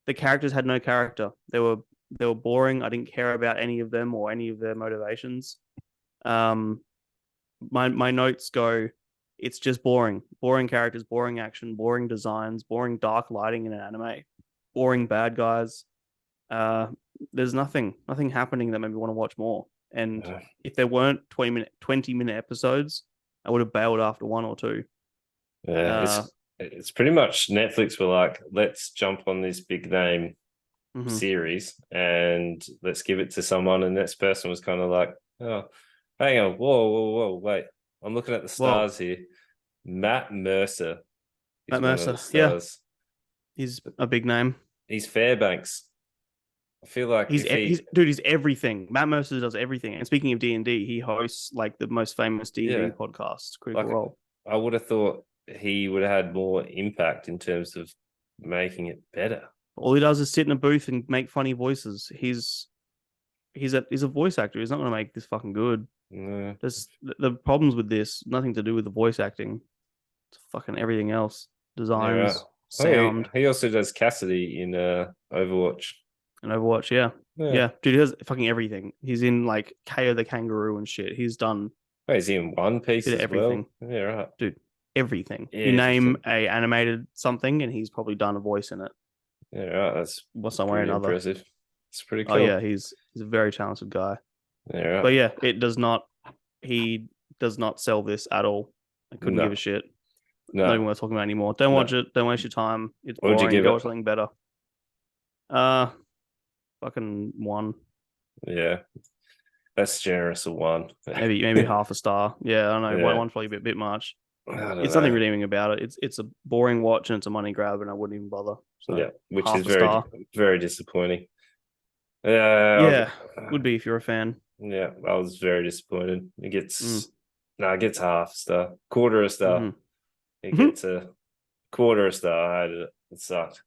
the characters had no character. They were boring. I didn't care about any of them or any of their motivations. My notes go, it's just boring. Boring characters, boring action, boring designs, boring dark lighting in an anime, boring bad guys. There's nothing happening that made me want to watch more. And if there weren't 20 minute episodes, I would have bailed after 1 or 2. Yeah, it's pretty much Netflix were like, let's jump on this big name series and let's give it to someone. And this person was kind of like, oh, hang on, whoa, wait. I'm looking at the stars here. Matt Mercer. Yeah. He's a big name. He's Fairbanks. I feel like He's if he, he's everything. Matt Mercer does everything. And speaking of D&D, he hosts like the most famous D&D yeah, podcast, Critical like Role. I would have thought he would have had more impact in terms of making it better. All he does is sit in a booth and make funny voices. He's a voice actor. He's not going to make this fucking good. No. There's the problems with this. Nothing to do with the voice acting. It's fucking everything else. Yeah, right. Designs, Oh, sound, he also does Cassidy in Overwatch. and Overwatch. Yeah, Yeah. yeah, dude, he does fucking everything. He's in like KO the Kangaroo and shit. He's done Oh, he's in One Piece bit of as everything, well. Yeah, right. dude. Everything. You name Everything. a animated something, and he's probably done a voice in it, Yeah, right. That's some way or pretty another. impressive. It's pretty Oh cool. yeah, he's a very talented guy. Yeah, right. But yeah, it does not. He does not sell this at all. I couldn't No. give a shit. No. Not even worth talking about anymore. Don't watch it. Don't waste your time. It's What would you boring. give Go it? watch something better. Fucking one. Yeah. That's generous of one. Maybe half a star. Yeah, I don't know. Yeah. One's probably a bit much. I don't It's know. nothing redeeming about it. It's a boring watch and it's a money grab, and I wouldn't even bother. So Yeah, which half is a very, star. very disappointing. Yeah, would be if you're a fan. Yeah, I was very disappointed. It gets Mm. no, it gets half a star, quarter a star. Mhm. It gets a quarter a star. I hated it. It sucked.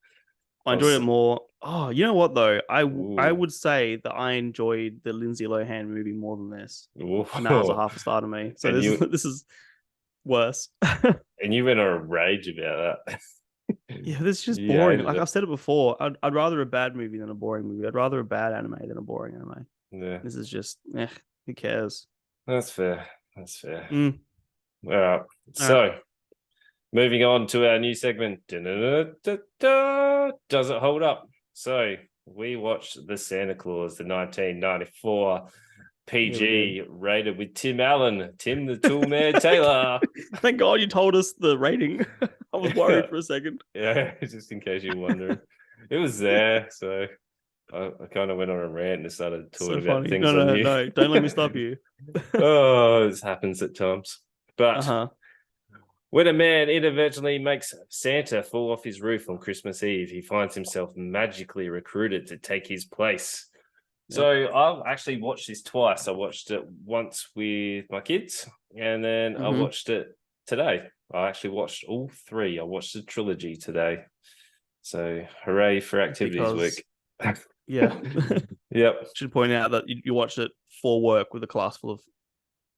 I enjoyed it more. Oh, you know what though? I Ooh. would say that I enjoyed the Lindsay Lohan movie more than this, Ooh. and that was a half a star to me. So And this is worse. And you went on a rage about that. Yeah, this is just You boring. hated Like it. I've said it before, I'd rather a bad movie than a boring movie. I'd rather a bad anime than a boring anime. Yeah, This is just, who cares? that's fair. That's fair. Mm. All right. So, moving on to our new segment. Da-da-da-da-da. Does it hold up? So, we watched The Santa Claus, the 1994 PG rated with Tim Allen, Tim the Toolman Taylor. Thank God you told us the rating. I was worried for a second. Yeah, just in case you're wondering. It was there, so I kind of went on a rant and started talking about things on you. No, don't let me stop you. Oh, this happens at times. But when a man inadvertently makes Santa fall off his roof on Christmas Eve, he finds himself magically recruited to take his place. Yep. So I've actually watched this twice. I watched it once with my kids, and then I watched it today. I actually watched all three. I watched the trilogy today. So hooray for activities week. Yeah. Yep. Should point out that you watched it for work with a class full of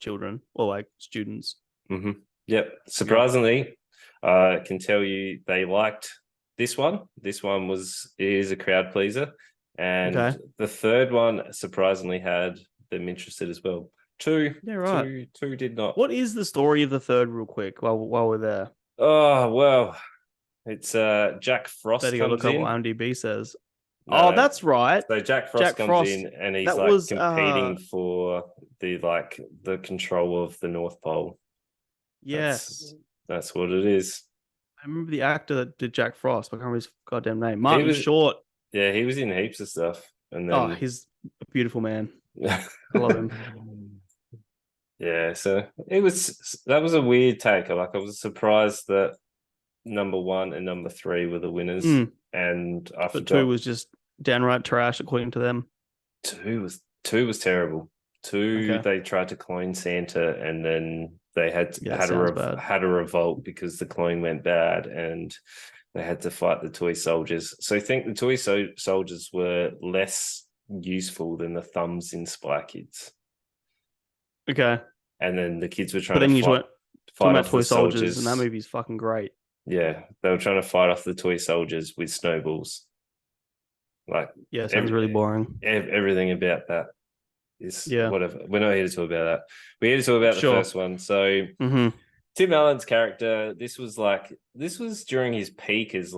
children or like students. Mm-hmm. Yep. Surprisingly, I can tell you they liked this one. This one is a crowd pleaser. And the third one surprisingly had them interested as well. Two did not. What is the story of the third, real quick, while we're there? Oh well, it's Jack Frost Better comes look up in. what IMDb says. No, that's right. So Jack Frost comes in and he's competing for the control of the North Pole. Yes, that's what it is. I remember the actor that did Jack Frost. I can't remember his goddamn name. Martin Short. Yeah, he was in heaps of stuff. And then he's a beautiful man. I love him. Yeah, so that was a weird take. I was surprised that number 1 and number 3 were the winners, and I forgot 2 was just downright trash according to them. 2 was terrible. 2 they tried to clone Santa, and then they had a revolt because the clone went bad, and they had to fight the toy soldiers. So I think the toy soldiers were less useful than the thumbs in Spy Kids. Okay. And then the kids were trying to fight off toy the soldiers. and that movie's fucking great. Yeah, they were trying to fight off the toy soldiers with snowballs. Sounds really boring. Everything about that is whatever. We're not here to talk about that. We're here to talk about the first one. So Tim Allen's character, this was during his peak as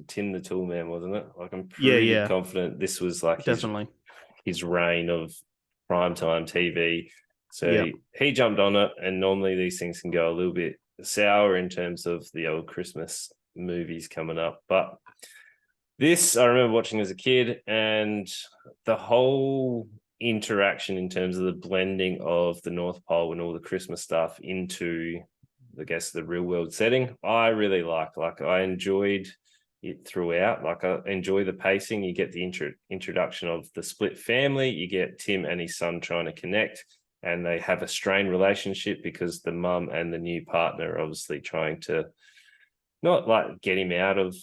Tim the Toolman, wasn't it? I'm pretty confident this was definitely his reign of primetime TV. So he jumped on it, and normally these things can go a little bit sour in terms of the old Christmas movies coming up. But this, I remember watching as a kid, and the whole interaction in terms of the blending of the North Pole and all the Christmas stuff into, I guess, the real world setting, I really liked. I enjoyed it throughout. Like I enjoy the pacing. You get the introduction of the split family. You get Tim and his son trying to connect, and they have a strained relationship because the mum and the new partner are obviously trying to not like get him out of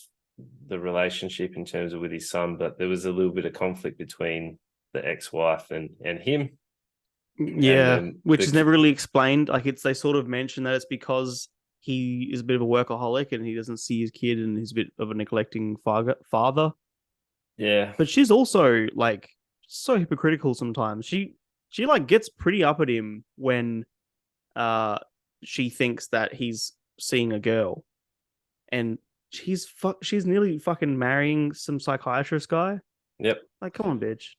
the relationship in terms of with his son, but there was a little bit of conflict between the ex-wife and him. Yeah, which is never really explained. Like they sort of mention that it's because he is a bit of a workaholic and he doesn't see his kid and he's a bit of a neglecting father. Yeah. But she's also like so hypocritical sometimes. She like gets pretty up at him when she thinks that he's seeing a girl. And she's nearly fucking marrying some psychiatrist guy. Yep. Like, come on, bitch.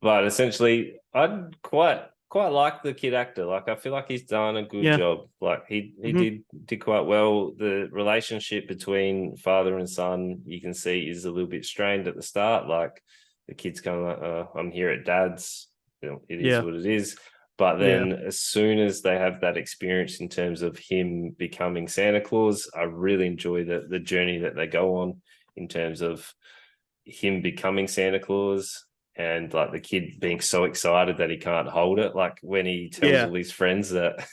But essentially, I'd quite like the kid actor. Like, I feel like he's done a good job. Like, he did quite well. The relationship between father and son, you can see, is a little bit strained at the start. Like, the kid's kind of like, I'm here at dad's. You know, it is what it is. But then as soon as they have that experience in terms of him becoming Santa Claus, I really enjoy the journey that they go on in terms of him becoming Santa Claus and like the kid being so excited that he can't hold it. Like when he tells all his friends that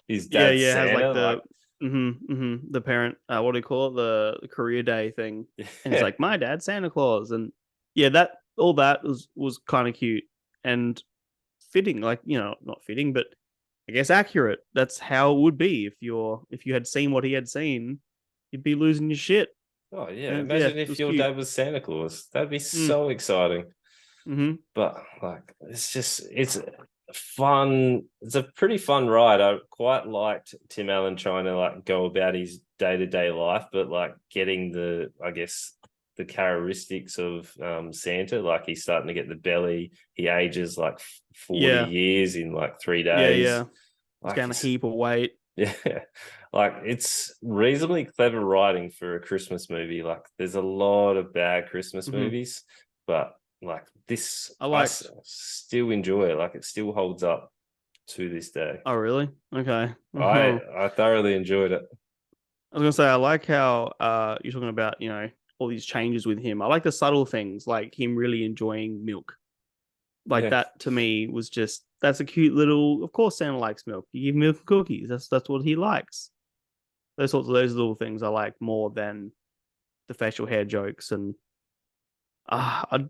his dad's Santa. Has like the parent, what do you call it? The career day thing. And he's like, my dad's Santa Claus. And that was kind of cute and fitting, like, you know, not fitting, but I guess accurate. That's how it would be if you had seen what he had seen, you'd be losing your shit. Oh yeah, imagine if your dad was Santa Claus. That'd be so exciting. But like, it's fun. It's a pretty fun ride. I quite liked Tim Allen trying to like go about his day-to-day life, but like getting the characteristics of Santa. Like he's starting to get the belly. He ages like 40 years in like 3 days. Like, he's down a heap of weight. Yeah. Like it's reasonably clever writing for a Christmas movie. Like there's a lot of bad Christmas movies, but like this, I still enjoy it. Like it still holds up to this day. Oh, really? Okay. I thoroughly enjoyed it. I was gonna say I like how you're talking about, you know, all these changes with him. I like the subtle things, like him really enjoying milk. Like that to me was just, that's a cute little. Of course, Santa likes milk. You give milk and cookies. That's what he likes. Those little things I like more than the facial hair jokes. And I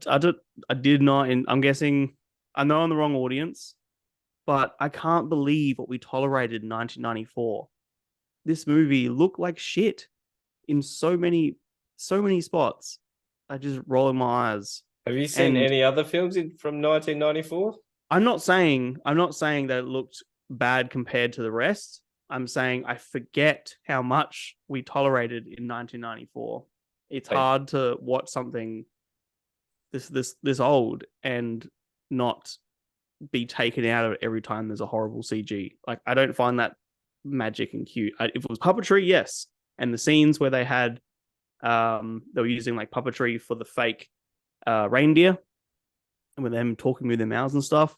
did not. I'm guessing I know I'm the wrong audience, but I can't believe what we tolerated in 1994. This movie looked like shit in so many spots. I just rolling my eyes. Have you seen any other films from 1994? I'm not saying that it looked bad compared to the rest. I'm saying I forget how much we tolerated in 1994. It's hard to watch something this old and not be taken out of it every time there's a horrible CG. Like I don't find that magic and cute. If it was puppetry, yes, and the scenes where they had they were using like puppetry for the fake reindeer and with them talking with their mouths and stuff,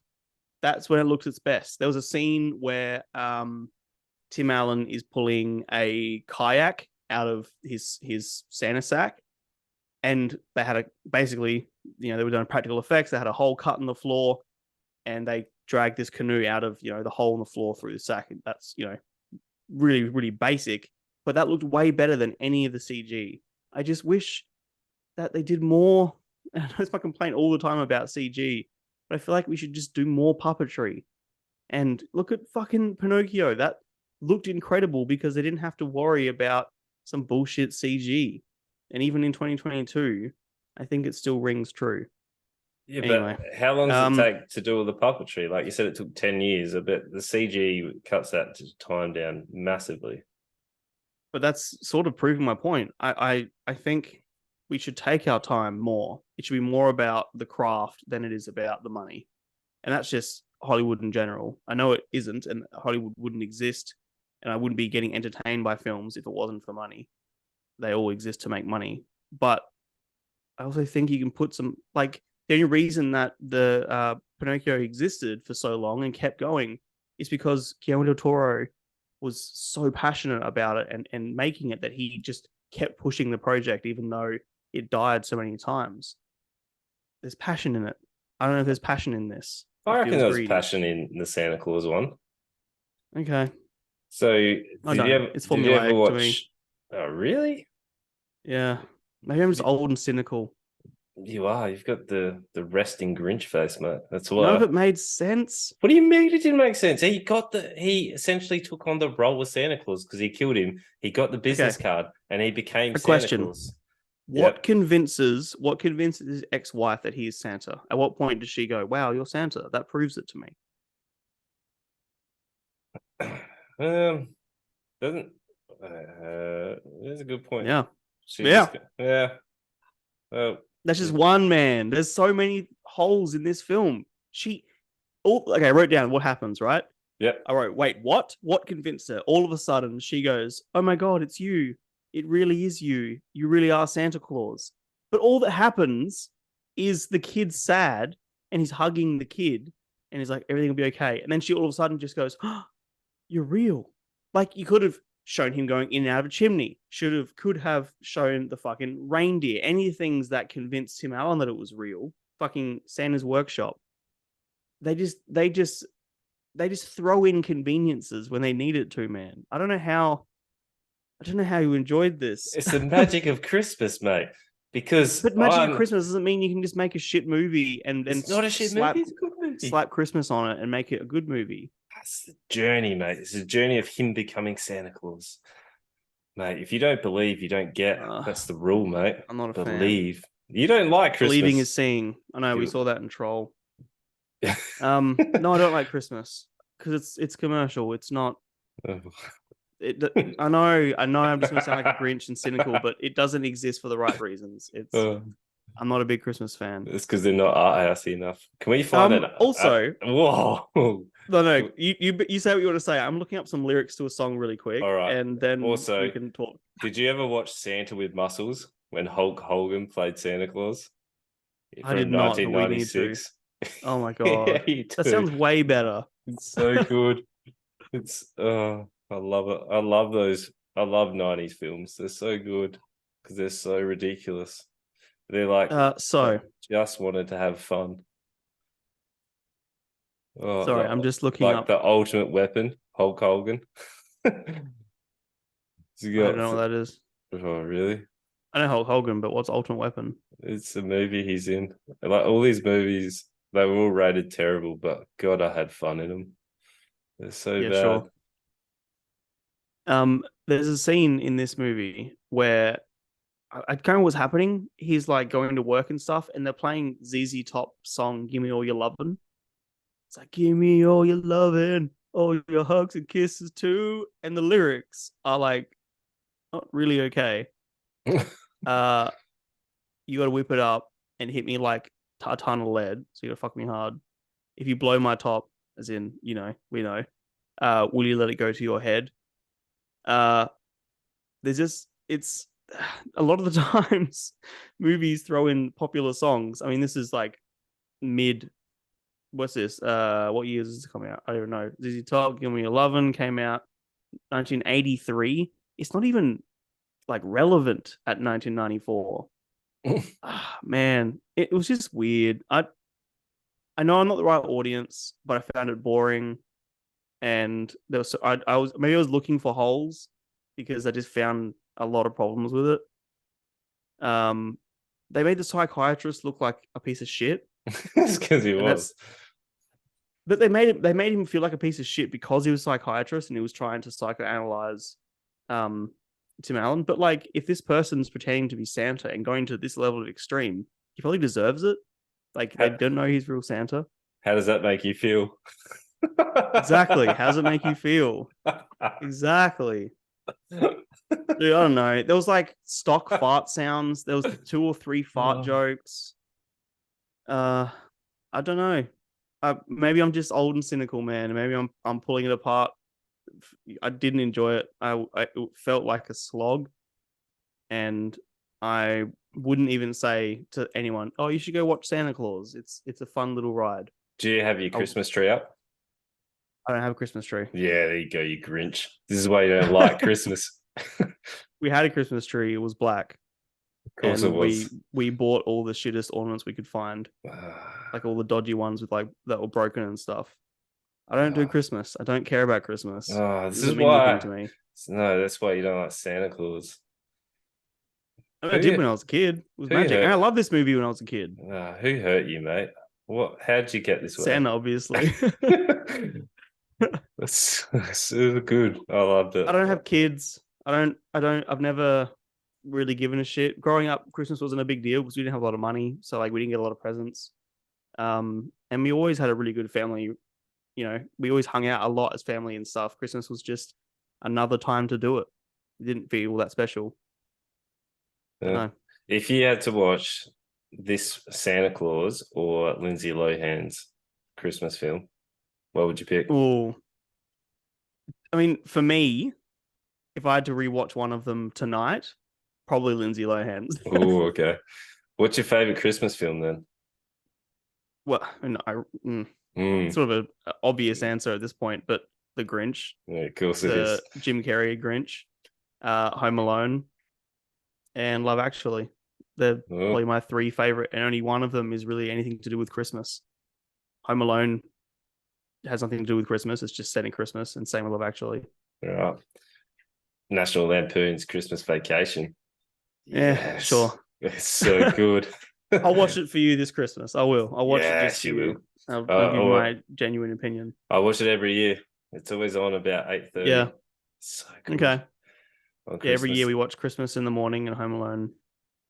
that's when it looks its best. There was a scene where Tim Allen is pulling a kayak out of his Santa sack, and they had basically, you know, they were doing practical effects. They had a hole cut in the floor, and they dragged this canoe out of, you know, the hole in the floor through the sack. And that's, you know, really, really basic, but that looked way better than any of the CG. I just wish that they did more. And I know it's my complaint all the time about CG, but I feel like we should just do more puppetry. And look at fucking Pinocchio. That looked incredible because they didn't have to worry about some bullshit CG. And even in 2022, I think it still rings true. Yeah, anyway, but how long does it take to do all the puppetry? Like you said, it took 10 years. I bet the CG cuts that time down massively. But that's sort of proving my point. I think we should take our time more. It should be more about the craft than it is about the money. And that's just Hollywood in general. I know it isn't, and Hollywood wouldn't exist, and I wouldn't be getting entertained by films if it wasn't for money. They all exist to make money. But I also think you can put some, like, the only reason that the Pinocchio existed for so long and kept going is because Guillermo del Toro was so passionate about it and making it that he just kept pushing the project even though it died so many times. There's passion in it. I don't know if there's passion in this. I It reckon feels there was greedy. passion in the Santa Claus one. Okay. So I don't. It's did you ever formulaic to me. watch? Oh, really? Yeah. Maybe I'm just old and cynical. You are. You've got the resting Grinch face, mate. That's None of why. it made sense. What do you mean it didn't make sense? He essentially took on the role of Santa Claus because he killed him. He got the business card and he became A Santa question. Claus. What convinces his ex-wife that he is Santa? At what point does she go, "Wow, you're Santa"? That proves it to me. Doesn't that's a good point. Yeah. Yeah. Oh, That's just one man. There's so many holes in this film. Okay, I wrote down what happens, right? Yep. I wrote, wait, what? What convinced her? All of a sudden, she goes, "Oh my God, it's you. It really is you. You really are Santa Claus." But all that happens is the kid's sad and he's hugging the kid and he's like, "Everything will be okay." And then she all of a sudden just goes, "Oh, you're real." Like, you could have shown him going in and out of a chimney. Could have shown the fucking reindeer. Any things that convinced Tim Allen that it was real. Fucking Santa's workshop. They just throw in conveniences when they need it to, man. I don't know how you enjoyed this. It's the magic of Christmas, mate. Because But magic of Christmas doesn't mean you can just make a shit movie and it's not a shit movie. It's a good movie. Slap Christmas on it and make it a good movie. That's the journey, mate. It's the journey of him becoming Santa Claus, mate. If you don't believe, you don't get. That's the rule, mate. I'm not a believe. Fan. You don't like Christmas. Believing is seeing. I know we saw that in Troll. No, I don't like Christmas because it's commercial. It's not. I know. I'm just gonna sound like a Grinch and cynical, but it doesn't exist for the right reasons. I'm not a big Christmas fan. It's because they're not art housey enough. Can we find it? Also, whoa. No. You say what you want to say. I'm looking up some lyrics to a song really quick. All right. And then also, we can talk. Did you ever watch Santa with Muscles when Hulk Hogan played Santa Claus? I did not. 1996. Oh my God. Yeah, that sounds way better. It's so good. I love it. I love those. I love 90s films. They're so good because they're so ridiculous. They're like, just wanted to have fun. Oh, sorry, I'm just looking up the ultimate weapon, Hulk Hogan. I don't know what that is. Oh, really? I know Hulk Hogan, but what's Ultimate Weapon? It's a movie he's in. Like, all these movies, they were all rated terrible, but God, I had fun in them. They're so bad. Sure. There's a scene in this movie where I don't know what's happening. He's like going to work and stuff, and they're playing ZZ Top song "Give Me All Your Lovin'." It's like, "Give me all your lovin', all your hugs and kisses too," and the lyrics are like not really okay. You got to whip it up and hit me like a ton of lead. So you got to fuck me hard. If you blow my top, as in, we know. Will you let it go to your head? It's a lot of the times movies throw in popular songs. I mean, this is like what's this? What year is this coming out? I don't know. ZZ Top, Give Me a Lovin' came out 1983. It's not even like relevant at 1994. Man, it was just weird. I know I'm not the right audience, but I found it boring. And there was I was looking for holes because I just found a lot of problems with it. They made the psychiatrist look like a piece of shit. It's because he was. But they made him feel like a piece of shit because he was a psychiatrist and he was trying to psychoanalyze Tim Allen. But like, if this person's pretending to be Santa and going to this level of extreme, he probably deserves it. Like, they don't know he's real Santa. How does that make you feel? Exactly. How does it make you feel? Exactly. Dude, I don't know. There was like stock fart sounds. There was 2 or 3 fart jokes. I don't know. Maybe I'm just old and cynical, man. Maybe I'm pulling it apart. I didn't enjoy it. It felt like a slog, and I wouldn't even say to anyone, "Oh, you should go watch Santa Claus. It's a fun little ride." Do you have your Christmas tree up? I don't have a Christmas tree. Yeah, there you go, you Grinch. This is why you don't like Christmas. we had a Christmas tree. It was black, Of course it and we was. we bought all the shittest ornaments we could find, like all the dodgy ones with like that were broken and stuff. I don't do Christmas. I don't care about Christmas. It This is doesn't mean anything to why. me. No, that's why you don't like Santa Claus. I mean, Who I did you, when I was a kid. It was who you magic, and I hurt? love this movie when I was a kid. Who hurt you, mate? What? How'd you get this way? Santa, obviously. That's good. I loved it. I don't have kids. I've never really given a shit. Growing up, Christmas wasn't a big deal because we didn't have a lot of money, so like we didn't get a lot of presents. And we always had a really good family. You know, we always hung out a lot as family and stuff. Christmas was just another time to do it. It didn't feel all that special. But no. If you had to watch this Santa Claus or Lindsay Lohan's Christmas film, what would you pick? Oh, I mean, for me, if I had to rewatch one of them tonight, probably Lindsay Lohan's. Oh, okay. What's your favorite Christmas film then? Well, sort of an obvious answer at this point, but The Grinch, Yeah, of course it is. the Jim Carrey Grinch, Home Alone, and Love Actually. They're probably my three favorite, and only one of them is really anything to do with Christmas. Home Alone has nothing to do with Christmas; it's just set in Christmas, and same with Love Actually. All right. National Lampoon's Christmas Vacation. Yeah, Yes. sure. It's so good. I'll watch it for you this Christmas. I will. I'll watch it just for you you. will. I'll give you my genuine opinion. I watch it every year. It's always on about 8:30. Yeah. So good. Okay. Yeah, every year we watch Christmas in the morning and Home Alone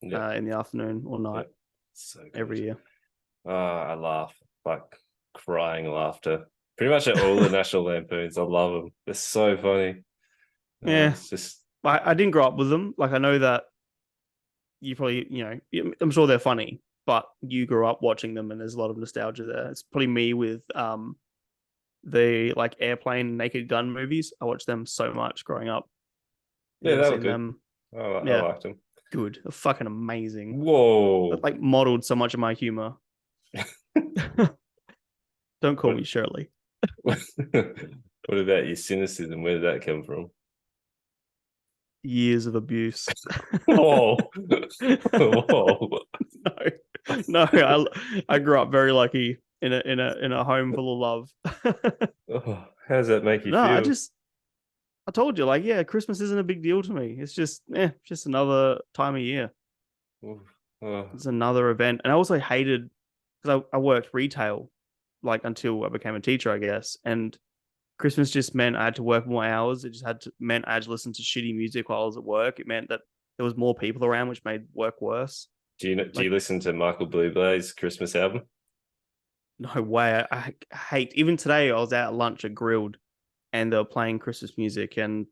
in the afternoon or night. So good. Every year. I laugh, like crying laughter. Pretty much at all the National Lampoons. I love them. They're so funny. Yeah. It's just I didn't grow up with them. Like I know that you probably, I'm sure they're funny, but you grew up watching them and there's a lot of nostalgia there. It's probably me with the like Airplane Naked Gun movies. I watched them so much growing up. Yeah, that was good. Them? I liked them. Good. They're fucking amazing. Whoa. That, like modeled so much of my humor. Don't call me Shirley. What about your cynicism? Where did that come from? Years of abuse. Whoa. Whoa. No, I grew up very lucky in a home full of love. How does that make you feel? I told you, like, yeah, Christmas isn't a big deal to me. It's just another time of year. It's another event. And I also hated, because I worked retail, like, until I became a teacher, I guess. And Christmas just meant I had to work more hours. It just meant I had to listen to shitty music while I was at work. It meant that there was more people around, which made work worse. Do you listen to Michael Bublé's Christmas album? No way. I hate, even today I was out at lunch at Grilled and they were playing Christmas music and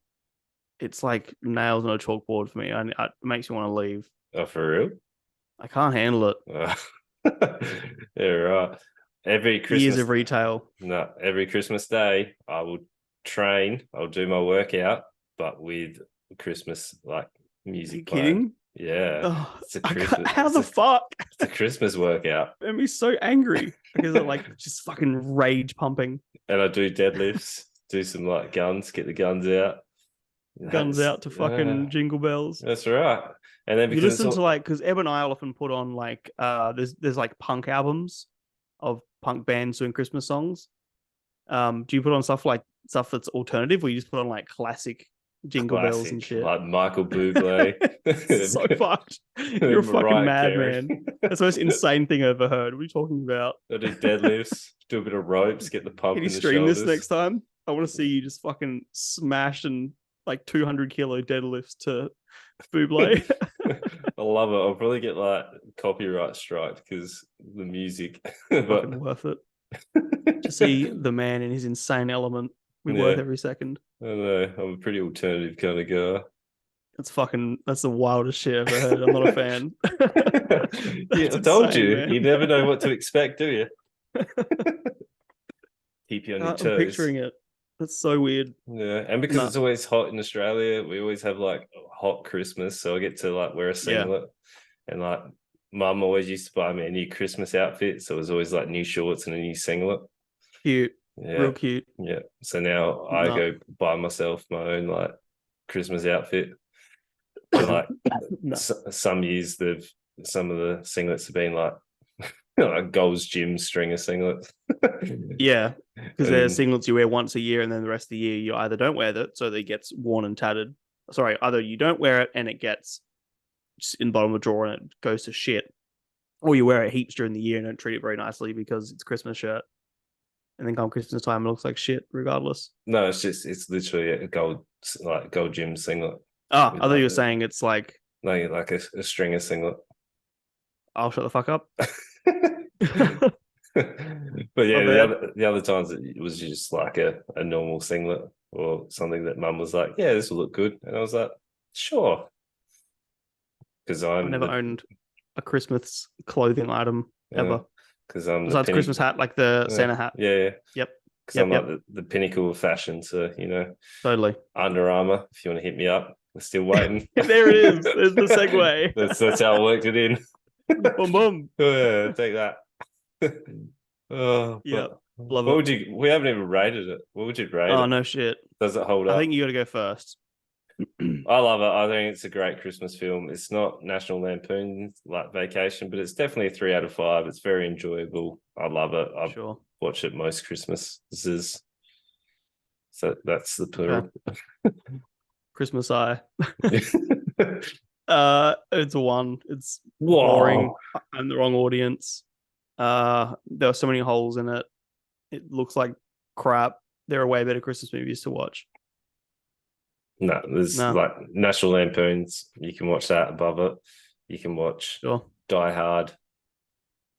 it's like nails on a chalkboard for me. It makes me want to leave. Oh, for real? I can't handle it. Yeah, right. Every Christmas years of retail. No, every Christmas day I will train. I'll do my workout, but with Christmas like music. Are you kidding? Yeah. Oh, it's a Christmas. How the fuck? It's a Christmas workout. It made me so angry because it like just fucking rage pumping. And I do deadlifts, do some like guns, get the guns out. Guns out to fucking Jingle Bells. That's right. And then you listen to like, because Eb and I often put on like there's like punk albums of punk bands doing Christmas songs. Do you put on stuff that's alternative, or you just put on like classic Jingle Bells and shit? Like Michael Bublé. So fucked. You're a fucking madman. That's the most insane thing I've ever heard. What are you talking about? I do deadlifts, do a bit of ropes, get the pump. Can in you the stream shoulders. this next time? I want to see you just fucking smash and like 200 kilo deadlifts to Bublé. I love it. I'll probably get like copyright strike because the music. But fucking worth it. To see the man in his insane element. Worth every second. I don't know. I'm a pretty alternative kind of guy. That's the wildest shit I've ever heard. I'm not a fan. Yeah, I told you. Man. You never know what to expect, do you? Keep you on your toes. I'm picturing it. That's so weird. Yeah, and because it's always hot in Australia, we always have like a hot Christmas, so I get to like wear a singlet, and like Mum always used to buy me a new Christmas outfit, so it was always like new shorts and a new singlet. Cute. Yeah, real cute. Yeah, so now I go buy myself my own like Christmas outfit. And like No. some years, some of the singlets have been like like Gold's Gym stringer singlets. Yeah, because And they're then, singlets you wear once a year, and then the rest of the year you either don't wear it, so that it gets worn and tattered. Sorry, either you don't wear it and it gets just in the bottom of the drawer and it goes to shit, or you wear it heaps during the year and don't treat it very nicely because it's a Christmas shirt. And then come Christmas time, it looks like shit regardless. no, it's literally a gold gym singlet. Ah, With I thought you like were saying it's like, like a stringer singlet. I'll shut the fuck up. But yeah, My bad. the other times it was just like a normal singlet or something that mum was like, yeah, this will look good. And I was like, sure. Because I never owned a Christmas clothing item ever. because I'm the Besides Christmas hat, like the Santa hat. Yeah. Yep. Because I'm like the pinnacle of fashion. So, Totally. Under Armour, if you want to hit me up, we're still waiting. There it is. There's the segue. That's how I worked it in. Boom, boom. Yeah, take that. Yeah. Love what it. would you? We haven't even rated it. What would you rate Oh, it? no shit. Does it hold up? I think you got to go first. I love it. I think it's a great Christmas film. It's not National Lampoon like Vacation, but it's definitely a 3 out of 5. It's very enjoyable. I love it. I Sure. watch it most Christmases. So that's the plural. Okay. Christmas Eye. It's a 1. It's boring. I'm the wrong audience. There are so many holes in it. It looks like crap. There are way better Christmas movies to watch. No, there's like National Lampoons. You can watch that above it. You can watch Die Hard,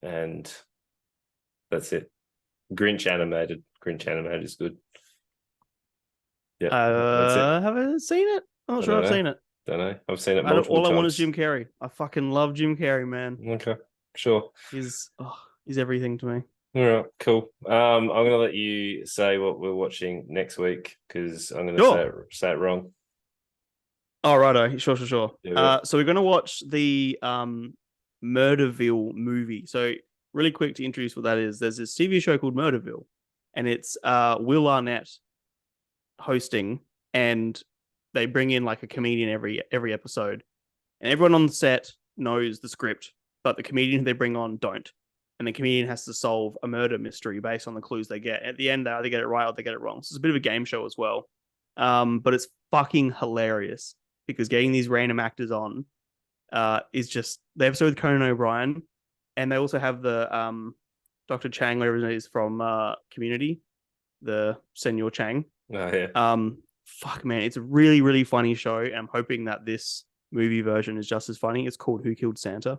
and that's it. Grinch animated. Grinch animated is good. Yeah, that's it. Have I seen it? I'm not sure I've seen it. Don't know. I've seen it multiple times. All I want is Jim Carrey. I fucking love Jim Carrey, man. Okay, sure. He's everything to me. All right, cool. I'm gonna let you say what we're watching next week because I'm gonna say it wrong. Oh, righto. Sure. Yeah, so we're gonna watch the Murderville movie. So really quick to introduce what that is. There's this TV show called Murderville, and it's Will Arnett hosting, and they bring in like a comedian every episode, and everyone on the set knows the script, but the comedian they bring on don't. And the comedian has to solve a murder mystery based on the clues they get. At the end, they either get it right or they get it wrong. So it's a bit of a game show as well. But it's fucking hilarious because getting these random actors on is just the episode with Conan O'Brien. And they also have the Dr. Chang, whatever it is, from Community, the Senor Chang. Oh, yeah. Fuck, man. It's a really, really funny show. And I'm hoping that this movie version is just as funny. It's called Who Killed Santa?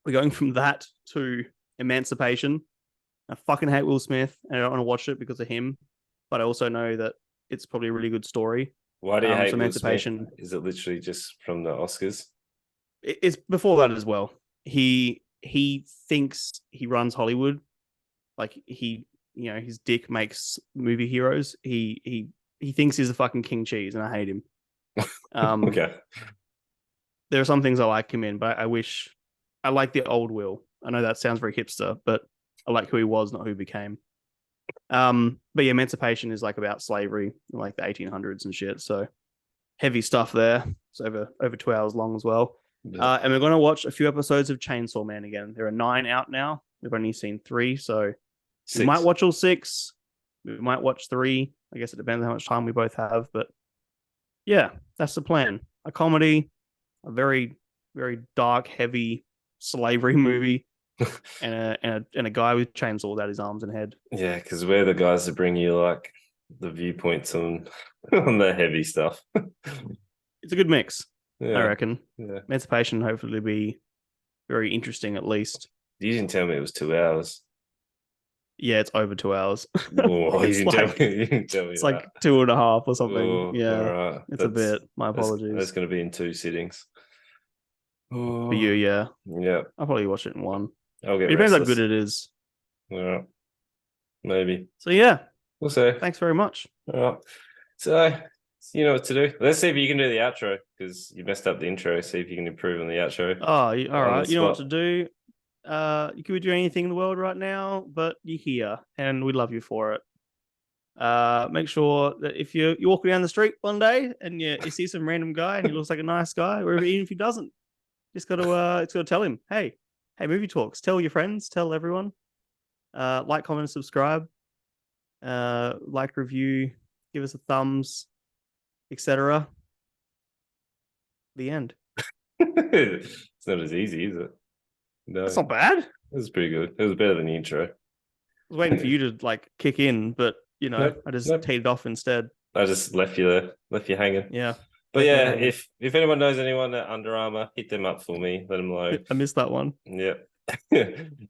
We're going from that to Emancipation. I fucking hate Will Smith, and I don't want to watch it because of him. But I also know that it's probably a really good story. Why do you hate Emancipation? Will Smith? Is it literally just from the Oscars? It's before that as well. He thinks he runs Hollywood, like his dick makes movie heroes. He thinks he's a fucking king cheese, and I hate him. Okay. There are some things I like him in, but I wish. I like the old Will. I know that sounds very hipster, but I like who he was, not who he became. But yeah, Emancipation is like about slavery in like the 1800s and shit. So heavy stuff there. It's over 2 hours long as well. Yeah. And we're going to watch a few episodes of Chainsaw Man again. There are 9 out now. We've only seen 3, so 6. We might watch all 6. We might watch 3. I guess it depends on how much time we both have. But yeah, that's the plan. A comedy, a very, very dark, heavy slavery movie, and a guy with chainsaw without his arms and head. Yeah, because we're the guys that bring you like the viewpoints on the heavy stuff. It's a good mix, I reckon. Yeah. Emancipation hopefully be very interesting at least. You didn't tell me it was 2 hours. Yeah, it's over 2 hours. Oh, you didn't tell me. It's like 2.5 or something. Oh, yeah, right. It's a bit. My apologies. That's going to be in 2 sittings. For you, yeah. I'll probably watch it in 1. It depends how good it is. Yeah, maybe. So yeah, we'll see. Thanks very much. All right. So you know what to do. Let's see if you can do the outro because you messed up the intro. See if you can improve on the outro. Oh, all right. You know what to do. You could be doing anything in the world right now, but you're here, and we love you for it. Make sure that if you're walking down the street one day and you see some random guy and he looks like a nice guy, or even if he doesn't, just gotta tell him, hey, movie talks. Tell your friends, tell everyone. Like, comment, subscribe. Like, review, give us a thumbs, etc. The end. It's not as easy, is it? No, That's not bad. it was pretty good. It was better than the intro. I was waiting for you to like kick in, but Nope, I just nope. teed it off instead. I just left you there, left you hanging. Yeah. But yeah, hanging. if anyone knows anyone at Under Armour, hit them up for me. Let them know. I missed that one. Yep.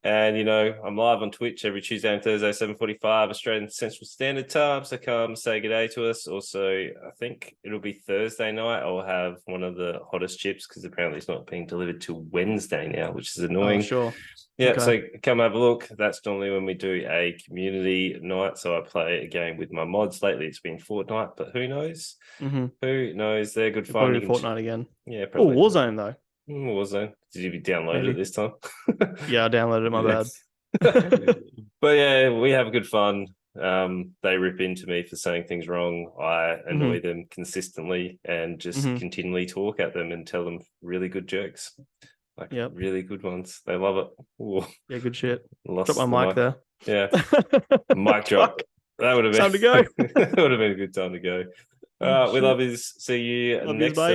And I'm live on Twitch every Tuesday and Thursday, 7:45 Australian Central Standard Time. So come say good day to us. Also, I think it'll be Thursday night. I'll have one of the hottest chips because apparently it's not being delivered till Wednesday now, which is annoying. Oh, sure. Yeah, Okay. so come have a look. That's normally when we do a community night. So I play a game with my mods. Lately it's been Fortnite, but who knows? Mm-hmm. Who knows? They're good Probably fun. Fortnite again. Yeah, Oh, probably. Warzone though. Warzone. Did you download it this time? Yeah, I downloaded it. My bad. But yeah, we have good fun. They rip into me for saying things wrong. I annoy them consistently and just continually talk at them and tell them really good jokes. Like really good ones. They love it. Ooh. Yeah, good shit. Lost Drop my mic there. Yeah. Mic drop. That would have been time to go. That would have been a good time to go. We love you. See you next time.